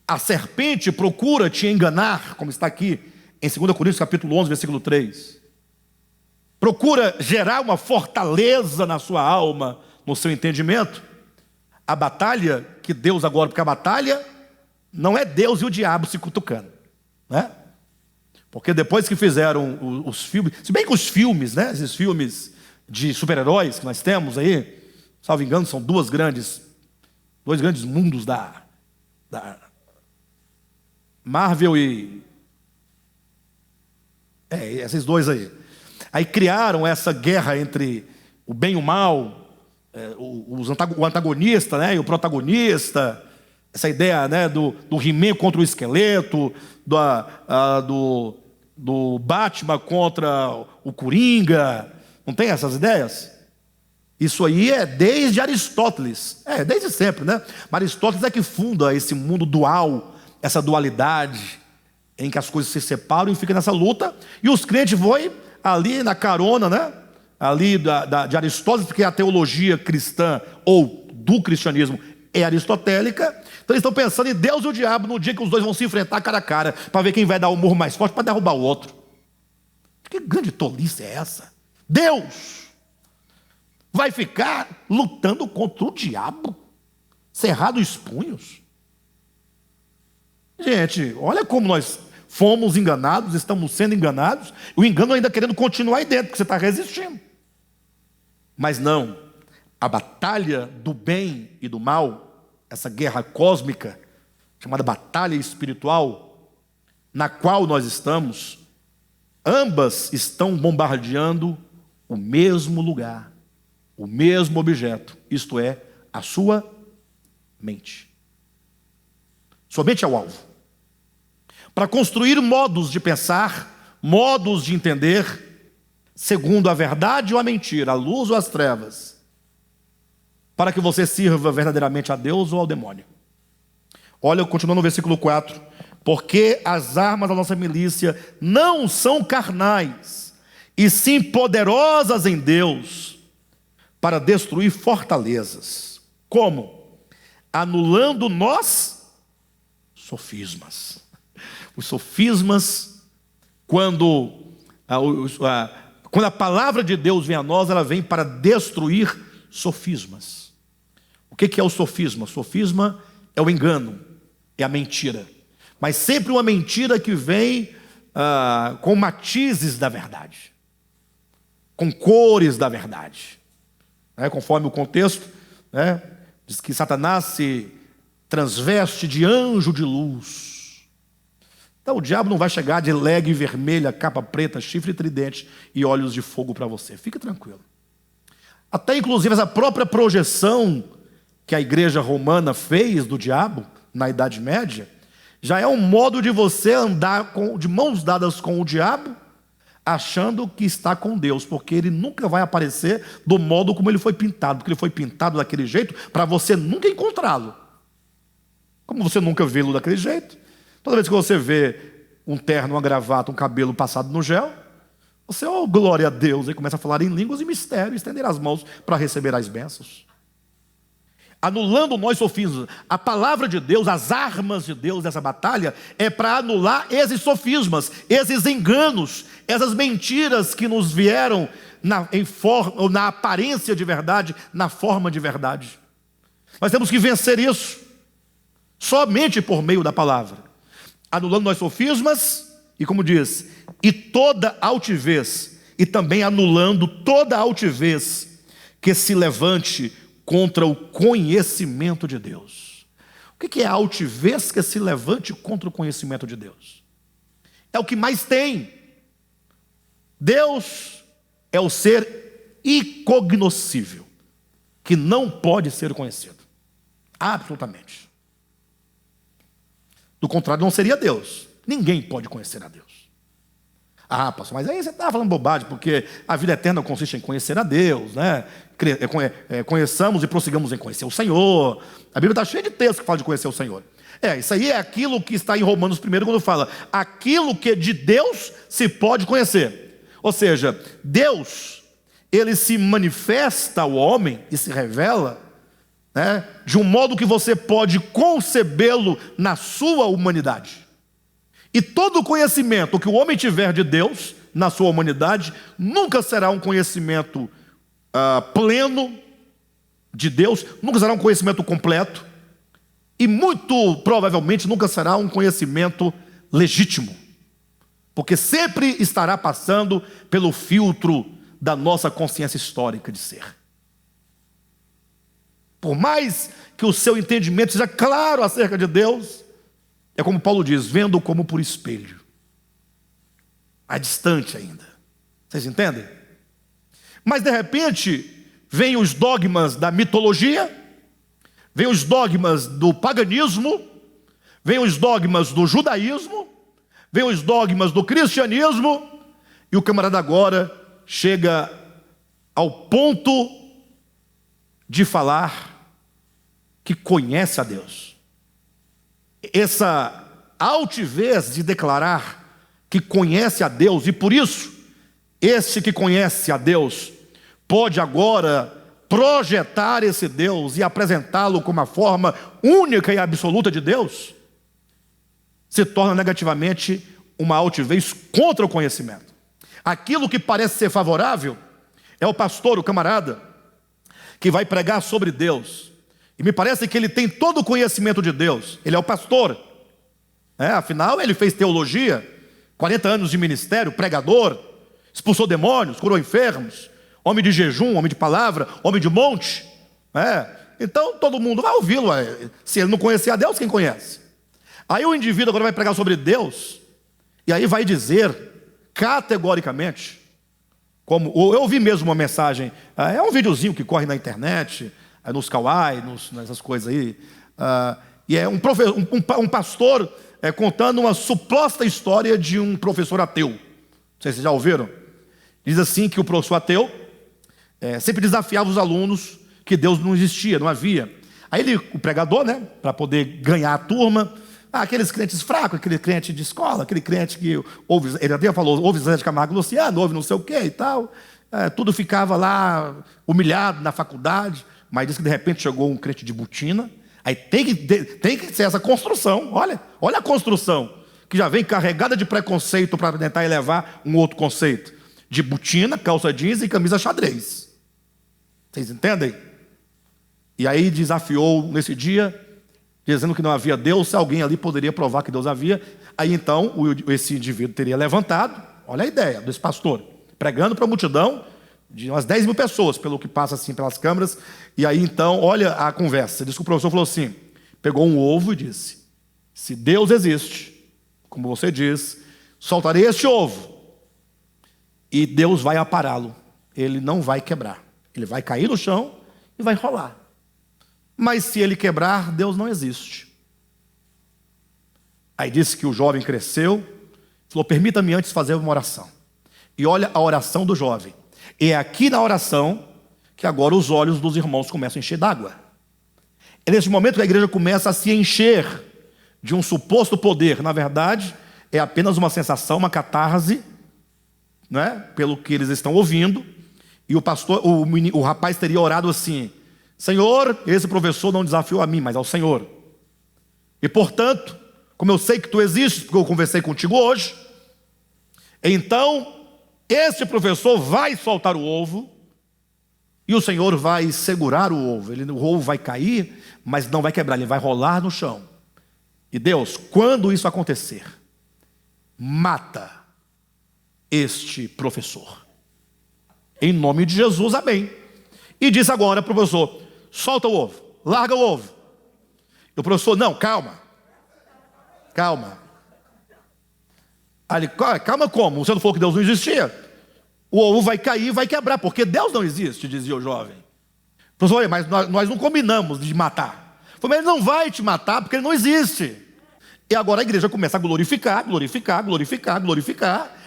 a serpente procura te enganar, como está aqui em 2 Coríntios capítulo 11, versículo 3, procura gerar uma fortaleza na sua alma, no seu entendimento, a batalha que Deus agora, porque a batalha não é Deus e o diabo se cutucando, né? Porque depois que fizeram os filmes, se bem que os filmes, né, esses filmes de super-heróis que nós temos aí, salvo engano, são dois grandes mundos da Marvel e esses dois aí. Aí criaram essa guerra entre o bem e o mal, o antagonista, né, e o protagonista, essa ideia, né, do He-Man contra o esqueleto, do Batman contra o Coringa. Não tem essas ideias? Isso aí é desde Aristóteles, desde sempre, né? Mas Aristóteles é que funda esse mundo dual, essa dualidade, em que as coisas se separam e ficam nessa luta, e os crentes vão ali na carona, né? Ali de Aristóteles, porque a teologia cristã, ou do cristianismo, é aristotélica. Então eles estão pensando em Deus e o diabo no dia que os dois vão se enfrentar cara a cara, para ver quem vai dar o murro mais forte para derrubar o outro. Que grande tolice é essa? Deus vai ficar lutando contra o diabo, cerrado os punhos? Gente, olha como nós fomos enganados, estamos sendo enganados, o engano ainda querendo continuar aí dentro, porque você está resistindo. Mas não, a batalha do bem e do mal, essa guerra cósmica, chamada batalha espiritual, na qual nós estamos, ambas estão bombardeando o mesmo lugar, o mesmo objeto, isto é, a sua mente. Sua mente é o alvo. Para construir modos de pensar, modos de entender, segundo a verdade ou a mentira, a luz ou as trevas, para que você sirva verdadeiramente a Deus ou ao demônio. Olha, continuando no versículo 4. Porque as armas da nossa milícia não são carnais, e sim poderosas em Deus, para destruir fortalezas. Como? Anulando nós sofismas. Os sofismas, quando a palavra de Deus vem a nós, ela vem para destruir sofismas. O que é o sofisma? Sofisma é o engano, é a mentira. Mas sempre uma mentira que vem com matizes da verdade, com cores da verdade. Conforme o contexto, diz que Satanás se transveste de anjo de luz. Então o diabo não vai chegar de legue vermelha, capa preta, chifre tridente e olhos de fogo para você. Fique tranquilo. Até inclusive essa própria projeção que a igreja romana fez do diabo na Idade Média, já é um modo de você andar de mãos dadas com o diabo, achando que está com Deus, porque ele nunca vai aparecer do modo como ele foi pintado, porque ele foi pintado daquele jeito para você nunca encontrá-lo. Como você nunca vê-lo daquele jeito, toda vez que você vê um terno, uma gravata, um cabelo passado no gel, você, oh glória a Deus, e começa a falar em línguas e mistério, estender as mãos para receber as bênçãos. Anulando nós sofismas. A palavra de Deus, as armas de Deus dessa batalha é para anular esses sofismas, esses enganos, essas mentiras que nos vieram na aparência de verdade, na forma de verdade. Nós temos que vencer isso somente por meio da palavra, anulando nós sofismas e, como diz, e toda altivez, e também anulando toda altivez que se levante contra o conhecimento de Deus. O que é a altivez que se levante contra o conhecimento de Deus? É o que mais tem. Deus é o ser incognoscível, que não pode ser conhecido. Absolutamente. Do contrário, não seria Deus. Ninguém pode conhecer a Deus. Ah, pastor, mas aí você está falando bobagem, porque a vida eterna consiste em conhecer a Deus, né? Conheçamos e prossigamos em conhecer o Senhor. A Bíblia está cheia de textos que falam de conhecer o Senhor. Isso aí é aquilo que está em Romanos 1, quando fala aquilo que de Deus se pode conhecer. Ou seja, Deus, ele se manifesta ao homem e se revela, né, de um modo que você pode concebê-lo na sua humanidade. E todo conhecimento que o homem tiver de Deus na sua humanidade nunca será um conhecimento pleno de Deus, nunca será um conhecimento completo e muito provavelmente nunca será um conhecimento legítimo, porque sempre estará passando pelo filtro da nossa consciência histórica de ser. Por mais que o seu entendimento seja claro acerca de Deus, é como Paulo diz, vendo como por espelho. É distante ainda. Vocês entendem? Mas de repente, vêm os dogmas da mitologia, vêm os dogmas do paganismo, vêm os dogmas do judaísmo, vêm os dogmas do cristianismo, e o camarada agora chega ao ponto de falar que conhece a Deus. Essa altivez de declarar que conhece a Deus, e por isso, esse que conhece a Deus, pode agora projetar esse Deus e apresentá-lo como a forma única e absoluta de Deus, se torna negativamente uma altivez contra o conhecimento. Aquilo que parece ser favorável é o pastor, o camarada, que vai pregar sobre Deus. E me parece que ele tem todo o conhecimento de Deus. Ele é o pastor. Afinal, ele fez teologia, 40 anos de ministério, pregador, expulsou demônios, curou enfermos, homem de jejum, homem de palavra, homem de monte. Então, todo mundo vai ouvi-lo. Se ele não conhecer a Deus, quem conhece? Aí o indivíduo agora vai pregar sobre Deus, e aí vai dizer, categoricamente, como eu ouvi mesmo uma mensagem, é um videozinho que corre na internet, nos Kawaii, nessas coisas aí, e é um pastor contando uma suposta história de um professor ateu. Não sei se vocês já ouviram. Diz assim que o professor ateu sempre desafiava os alunos que Deus não existia, não havia. Aí o pregador, para poder ganhar a turma, aqueles crentes fracos, aquele crente de escola, aquele crente que ouve, ele até falou, ouve Zé de Camargo e Luciano, ouve não sei o que e tal, tudo ficava lá humilhado na faculdade. Mas diz que de repente chegou um crente de botina. Aí tem que ser essa construção. Olha a construção, que já vem carregada de preconceito para tentar elevar um outro conceito. De botina, calça jeans e camisa xadrez. Vocês entendem? E aí desafiou nesse dia, dizendo que não havia Deus, se alguém ali poderia provar que Deus havia. Aí então esse indivíduo teria levantado, olha a ideia desse pastor, pregando para a multidão, de umas 10 mil pessoas, pelo que passa assim pelas câmeras. E aí então, olha a conversa. Diz que o professor falou assim, pegou um ovo e disse, se Deus existe, como você diz, soltarei este ovo, e Deus vai apará-lo. Ele não vai quebrar. Ele vai cair no chão e vai rolar. Mas se ele quebrar, Deus não existe. Aí disse que o jovem cresceu, falou, permita-me antes fazer uma oração. E olha a oração do jovem. É aqui na oração que agora os olhos dos irmãos começam a encher d'água. É nesse momento que a igreja começa a se encher de um suposto poder. Na verdade, é apenas uma sensação, uma catarse, pelo que eles estão ouvindo. E o rapaz teria orado assim, Senhor, esse professor não desafiou a mim, mas ao Senhor. E portanto, como eu sei que tu existes, porque eu conversei contigo hoje, então este professor vai soltar o ovo, e o Senhor vai segurar o ovo. O ovo vai cair, mas não vai quebrar, ele vai rolar no chão. E Deus, quando isso acontecer, mata este professor. Em nome de Jesus, amém. E disse agora, professor, solta o ovo, larga o ovo. E o professor, não, calma. Aí, calma como? Você não falou que Deus não existia? O ovo vai cair e vai quebrar, porque Deus não existe, dizia o jovem. Professor, mas nós não combinamos de matar. Falei, mas ele não vai te matar, porque ele não existe. E agora a igreja começa a glorificar.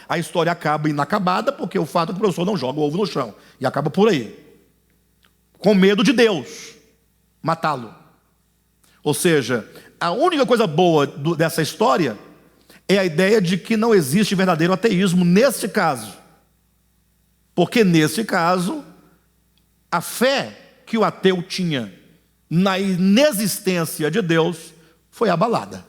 A história acaba inacabada, porque o fato é que o professor não joga o ovo no chão. E acaba por aí. Com medo de Deus matá-lo. Ou seja, a única coisa boa dessa história é a ideia de que não existe verdadeiro ateísmo neste caso. Porque nesse caso, a fé que o ateu tinha na inexistência de Deus foi abalada.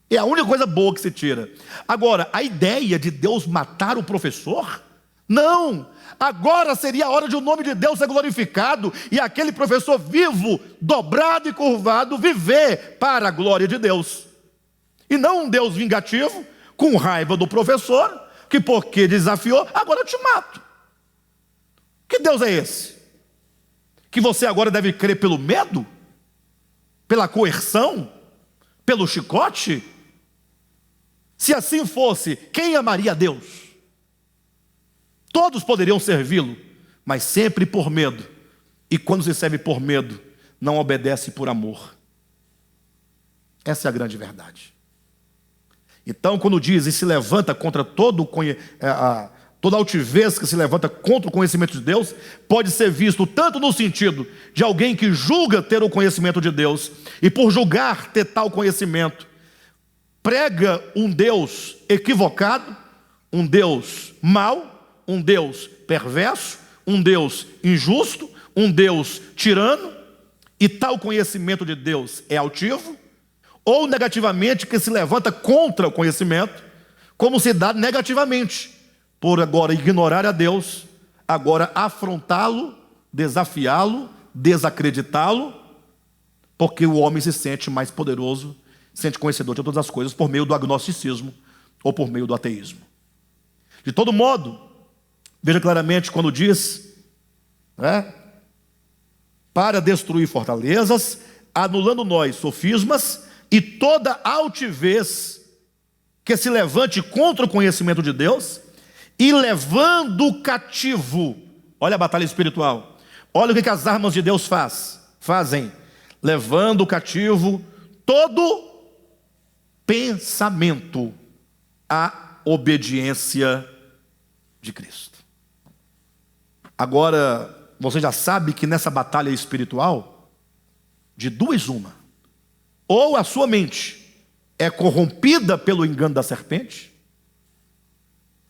É a única coisa boa que se tira. Agora, a ideia de Deus matar o professor? Não! Agora seria a hora de o nome de Deus ser glorificado e aquele professor vivo, dobrado e curvado, viver para a glória de Deus. E não um Deus vingativo, com raiva do professor, que porque desafiou, agora eu te mato. Que Deus é esse? Que você agora deve crer pelo medo? Pela coerção? Pelo chicote? Se assim fosse, quem amaria a Deus? Todos poderiam servi-lo, mas sempre por medo. E quando se serve por medo, não obedece por amor. Essa é a grande verdade. Então, quando diz e se levanta contra toda altivez que se levanta contra o conhecimento de Deus, pode ser visto tanto no sentido de alguém que julga ter o conhecimento de Deus, e por julgar ter tal conhecimento, prega um Deus equivocado, um Deus mau, um Deus perverso, um Deus injusto, um Deus tirano, e tal conhecimento de Deus é altivo, ou negativamente que se levanta contra o conhecimento, como se dá negativamente, por agora ignorar a Deus, agora afrontá-lo, desafiá-lo, desacreditá-lo, porque o homem se sente mais poderoso, se sente conhecedor de todas as coisas por meio do agnosticismo ou por meio do ateísmo. De todo modo, veja claramente quando diz, para destruir fortalezas, anulando nós sofismas e toda altivez que se levante contra o conhecimento de Deus, e levando cativo, olha a batalha espiritual, olha o que as armas de Deus fazem, levando cativo todo pensamento à obediência de Cristo. Agora, você já sabe que nessa batalha espiritual, de duas uma, ou a sua mente é corrompida pelo engano da serpente,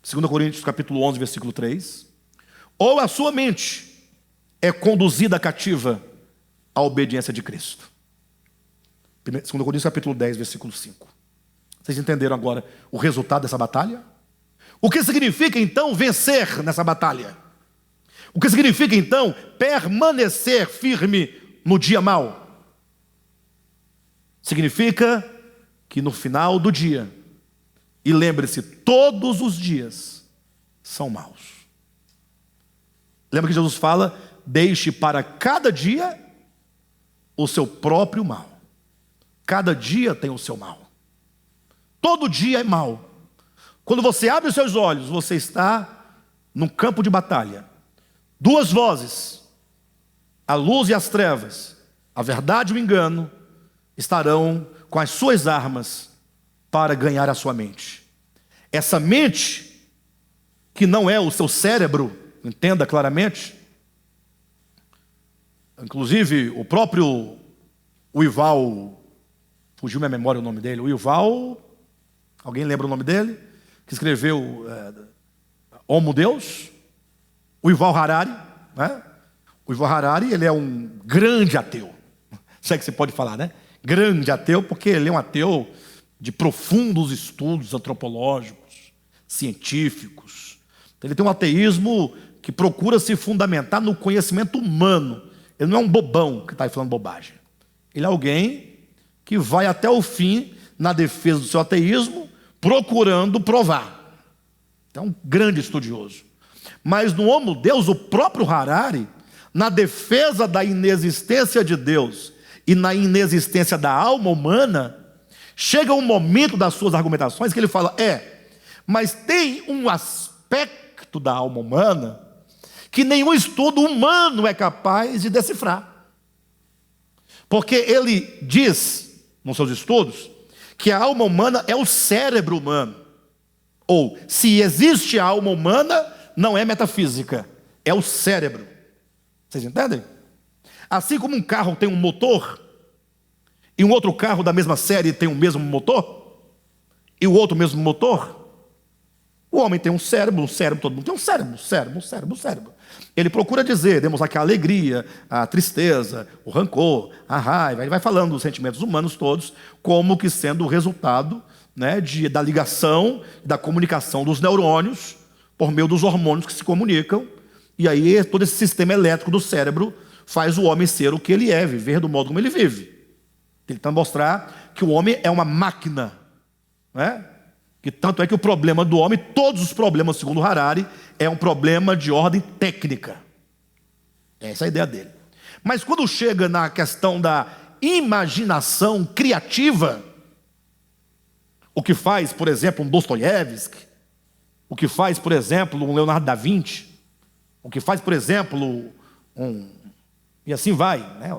2 Coríntios capítulo 11, versículo 3, ou a sua mente é conduzida cativa à obediência de Cristo. 2 Coríntios capítulo 10, versículo 5. Vocês entenderam agora o resultado dessa batalha? O que significa então vencer nessa batalha? O que significa então permanecer firme no dia mau? Significa que no final do dia, e lembre-se, todos os dias são maus. Lembra que Jesus fala, deixe para cada dia o seu próprio mal. Cada dia tem o seu mal. Todo dia é mal. Quando você abre os seus olhos, você está num campo de batalha. Duas vozes, a luz e as trevas, a verdade e o engano, estarão com as suas armas para ganhar a sua mente. Essa mente, que não é o seu cérebro, entenda claramente. Inclusive, o próprio Yuval, fugiu minha memória o nome dele, o Yuval, alguém lembra o nome dele? Que escreveu Homo Deus, o Yuval Harari, né? O Yuval Harari, ele é um grande ateu, se é que você pode falar, né? Grande ateu, porque ele é um ateu de profundos estudos antropológicos, científicos. Então, ele tem um ateísmo que procura se fundamentar no conhecimento humano. Ele não é um bobão que está aí falando bobagem. Ele é alguém que vai até o fim na defesa do seu ateísmo, procurando provar. É um grande estudioso. Mas no Homo Deus, o próprio Harari, na defesa da inexistência de Deus e na inexistência da alma humana, chega um momento das suas argumentações que ele fala, mas tem um aspecto da alma humana que nenhum estudo humano é capaz de decifrar. Porque ele diz, nos seus estudos, que a alma humana é o cérebro humano. Ou, se existe a alma humana, não é metafísica, é o cérebro. Vocês entendem? Assim como um carro tem um motor, e um outro carro da mesma série tem o mesmo motor, e o outro mesmo motor, o homem tem um cérebro, todo mundo tem um cérebro. Ele procura dizer, demonstrar que a alegria, a tristeza, o rancor, a raiva, ele vai falando dos sentimentos humanos todos, como que sendo o resultado, né, da ligação, da comunicação dos neurônios, por meio dos hormônios que se comunicam, e aí todo esse sistema elétrico do cérebro faz o homem ser o que ele é, viver do modo como ele vive. Tentando mostrar que o homem é uma máquina, né? Que tanto é que o problema do homem, todos os problemas, segundo Harari, é um problema de ordem técnica. Essa é a ideia dele. Mas quando chega na questão da imaginação criativa, o que faz, por exemplo, um Dostoiévski, o que faz, por exemplo, um Leonardo da Vinci, o que faz, por exemplo, e assim vai, né?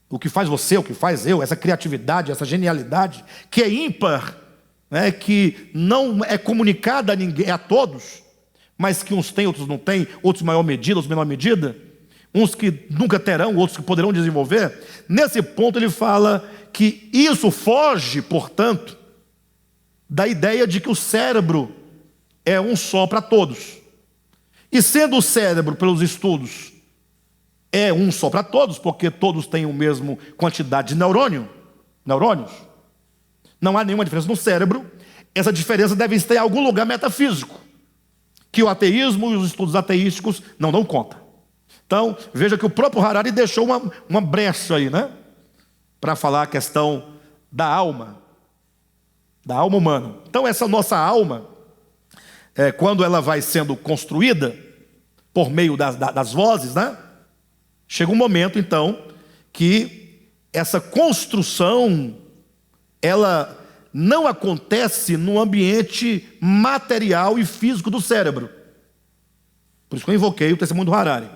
O que faz você, o que faz eu, essa criatividade, essa genialidade, que é ímpar, né? Que não é comunicada a ninguém, a todos, mas que uns têm, outros não têm, outros em maior medida, outros em menor medida, uns que nunca terão, outros que poderão desenvolver. Nesse ponto ele fala que isso foge, portanto, da ideia de que o cérebro é um só para todos. E sendo o cérebro, pelos estudos, é um só para todos, porque todos têm a mesma quantidade de neurônios, não há nenhuma diferença no cérebro. Essa diferença deve estar em algum lugar metafísico, que o ateísmo e os estudos ateísticos não dão conta. Então, veja que o próprio Harari deixou uma brecha aí, né? Para falar a questão da alma humana. Então, essa nossa alma, quando ela vai sendo construída por meio das vozes, né? Chega um momento, então, que essa construção, ela não acontece no ambiente material e físico do cérebro. Por isso que eu invoquei o testemunho do Harari.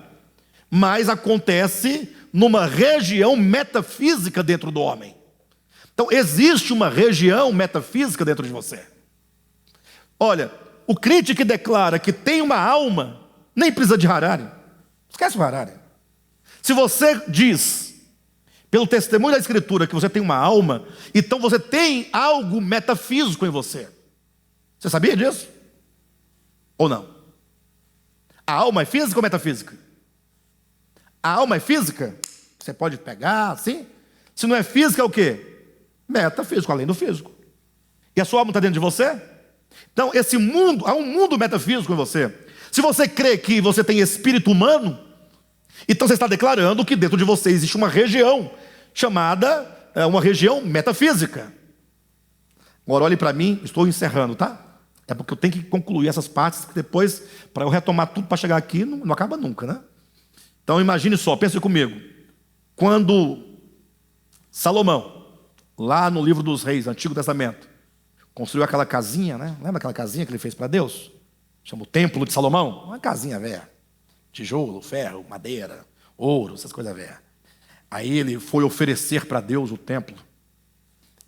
Mas acontece numa região metafísica dentro do homem. Então, existe uma região metafísica dentro de você. Olha, o crente que declara que tem uma alma, nem precisa de Harari. Esquece o Harari. Se você diz, pelo testemunho da Escritura, que você tem uma alma, então você tem algo metafísico em você. Você sabia disso? Ou não? A alma é física ou metafísica? A alma é física? Você pode pegar assim? Se não é física, é o quê? Metafísico, além do físico. E a sua alma está dentro de você? Então, esse mundo, há um mundo metafísico em você. Se você crê que você tem espírito humano, então você está declarando que dentro de você existe uma região chamada, uma região metafísica. Agora olhe para mim, estou encerrando, tá? É porque eu tenho que concluir essas partes, que depois, para eu retomar tudo para chegar aqui, não acaba nunca, né? Então imagine só, pense comigo. Quando Salomão, lá no livro dos Reis, Antigo Testamento, construiu aquela casinha, né? Lembra aquela casinha que ele fez para Deus? Chama o Templo de Salomão. Uma casinha velha. Tijolo, ferro, madeira, ouro, essas coisas velhas. Aí ele foi oferecer para Deus o templo.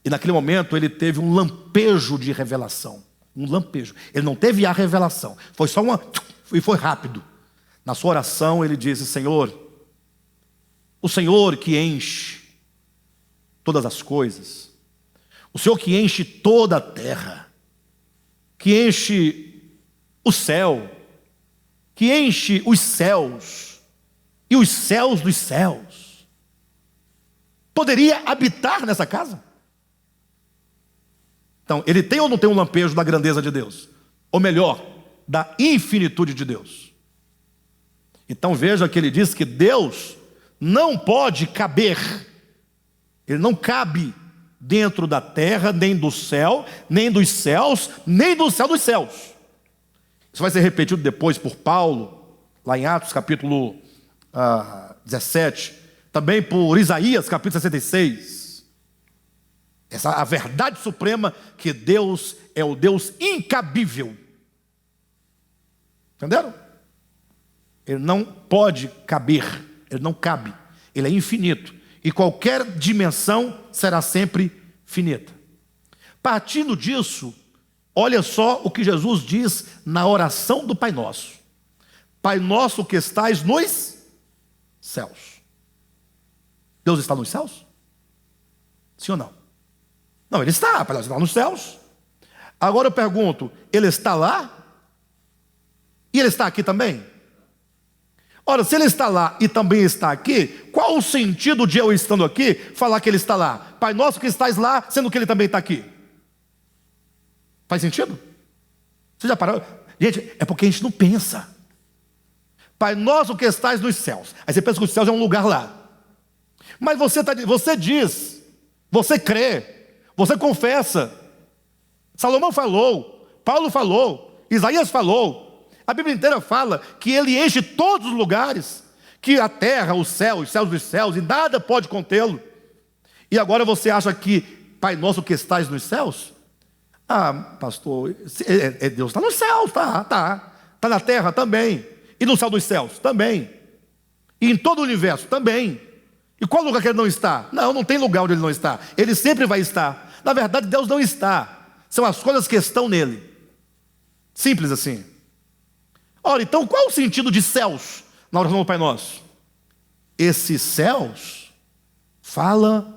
E naquele momento ele teve um lampejo de revelação. Um lampejo. Ele não teve a revelação. Foi só e foi rápido. Na sua oração ele disse: Senhor, o Senhor que enche todas as coisas, o Senhor que enche toda a terra, que enche o céu, que enche os céus e os céus dos céus, poderia habitar nessa casa? Então, ele tem ou não tem um lampejo da grandeza de Deus? Ou melhor, da infinitude de Deus? Então veja que ele diz que Deus não pode caber, ele não cabe dentro da terra, nem do céu, nem dos céus, nem do céu dos céus. Isso vai ser repetido depois por Paulo, lá em Atos capítulo 17, também por Isaías capítulo 66. A verdade suprema que Deus é o Deus incabível. Entenderam? Ele não pode caber, ele não cabe, ele é infinito. E qualquer dimensão será sempre finita. Partindo disso, olha só o que Jesus diz na oração do Pai Nosso. Pai nosso que estais nos céus. Deus está nos céus? Sim ou não? Não, ele está, Pai Nosso está nos céus. Agora eu pergunto, ele está lá? E ele está aqui também? Ora, se ele está lá e também está aqui, qual o sentido de eu estando aqui falar que ele está lá? Pai nosso que estás lá, sendo que ele também está aqui. Faz sentido? Você já parou? Gente, é porque a gente não pensa. Pai nosso que estás nos céus. Aí você pensa que os céus é um lugar lá. Mas você diz, você crê, você confessa. Salomão falou, Paulo falou, Isaías falou. A Bíblia inteira fala que ele enche todos os lugares, que a terra, o céu, os céus dos céus, e nada pode contê-lo. E agora você acha que Pai nosso que estás nos céus? Ah, pastor, Deus está nos céus, tá na terra também, e no céu dos céus também, e em todo o universo também. E qual lugar que ele não está? Não tem lugar onde ele não está, ele sempre vai estar. Na verdade, Deus não está, são as coisas que estão nele. Simples assim. Ora, então qual o sentido de céus na oração do Pai Nosso? Esses céus falam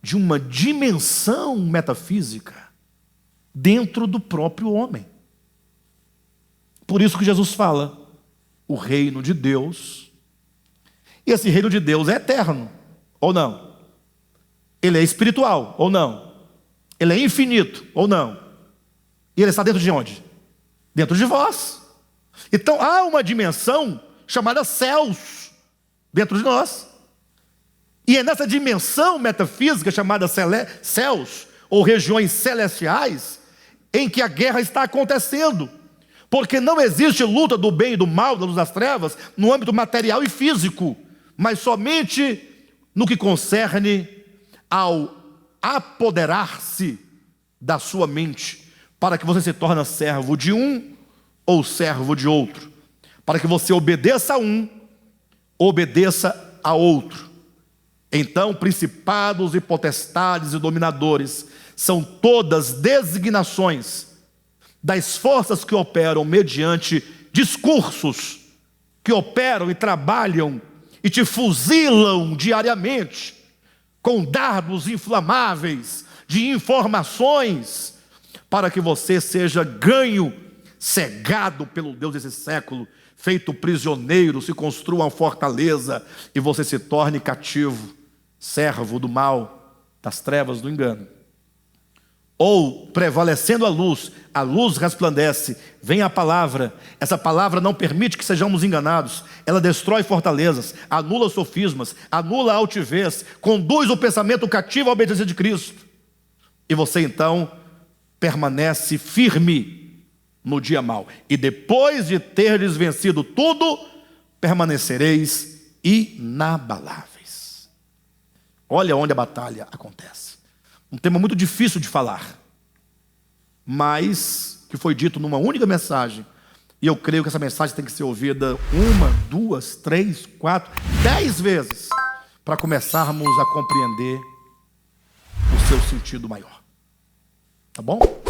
de uma dimensão metafísica dentro do próprio homem. Por isso que Jesus fala, o reino de Deus. E esse reino de Deus é eterno, ou não? Ele é espiritual, ou não? Ele é infinito, ou não? E ele está dentro de onde? Dentro de vós. Então há uma dimensão chamada céus dentro de nós. E é nessa dimensão metafísica chamada céus, ou regiões celestiais, em que a guerra está acontecendo. Porque não existe luta do bem e do mal, da luz das trevas, no âmbito material e físico, mas somente no que concerne ao apoderar-se da sua mente, para que você se torne servo de um ou servo de outro, para que você obedeça a um, obedeça a outro. Então, principados e potestades e dominadores são todas designações das forças que operam mediante discursos, que operam e trabalham e te fuzilam diariamente com dardos inflamáveis de informações, para que você seja ganho, cegado pelo Deus desse século, feito prisioneiro, se construa uma fortaleza e você se torne cativo, servo do mal, das trevas, do engano. Ou, prevalecendo a luz resplandece, vem a palavra, essa palavra não permite que sejamos enganados, ela destrói fortalezas, anula sofismas, anula a altivez, conduz o pensamento cativo à obediência de Cristo, e você então permanece firme no dia mau, e depois de teres vencido tudo, permanecereis inabaláveis. Olha onde a batalha acontece. Um tema muito difícil de falar, mas que foi dito numa única mensagem. E eu creio que essa mensagem tem que ser ouvida 1, 2, 3, 4, 10 vezes, para começarmos a compreender o seu sentido maior. Tá bom?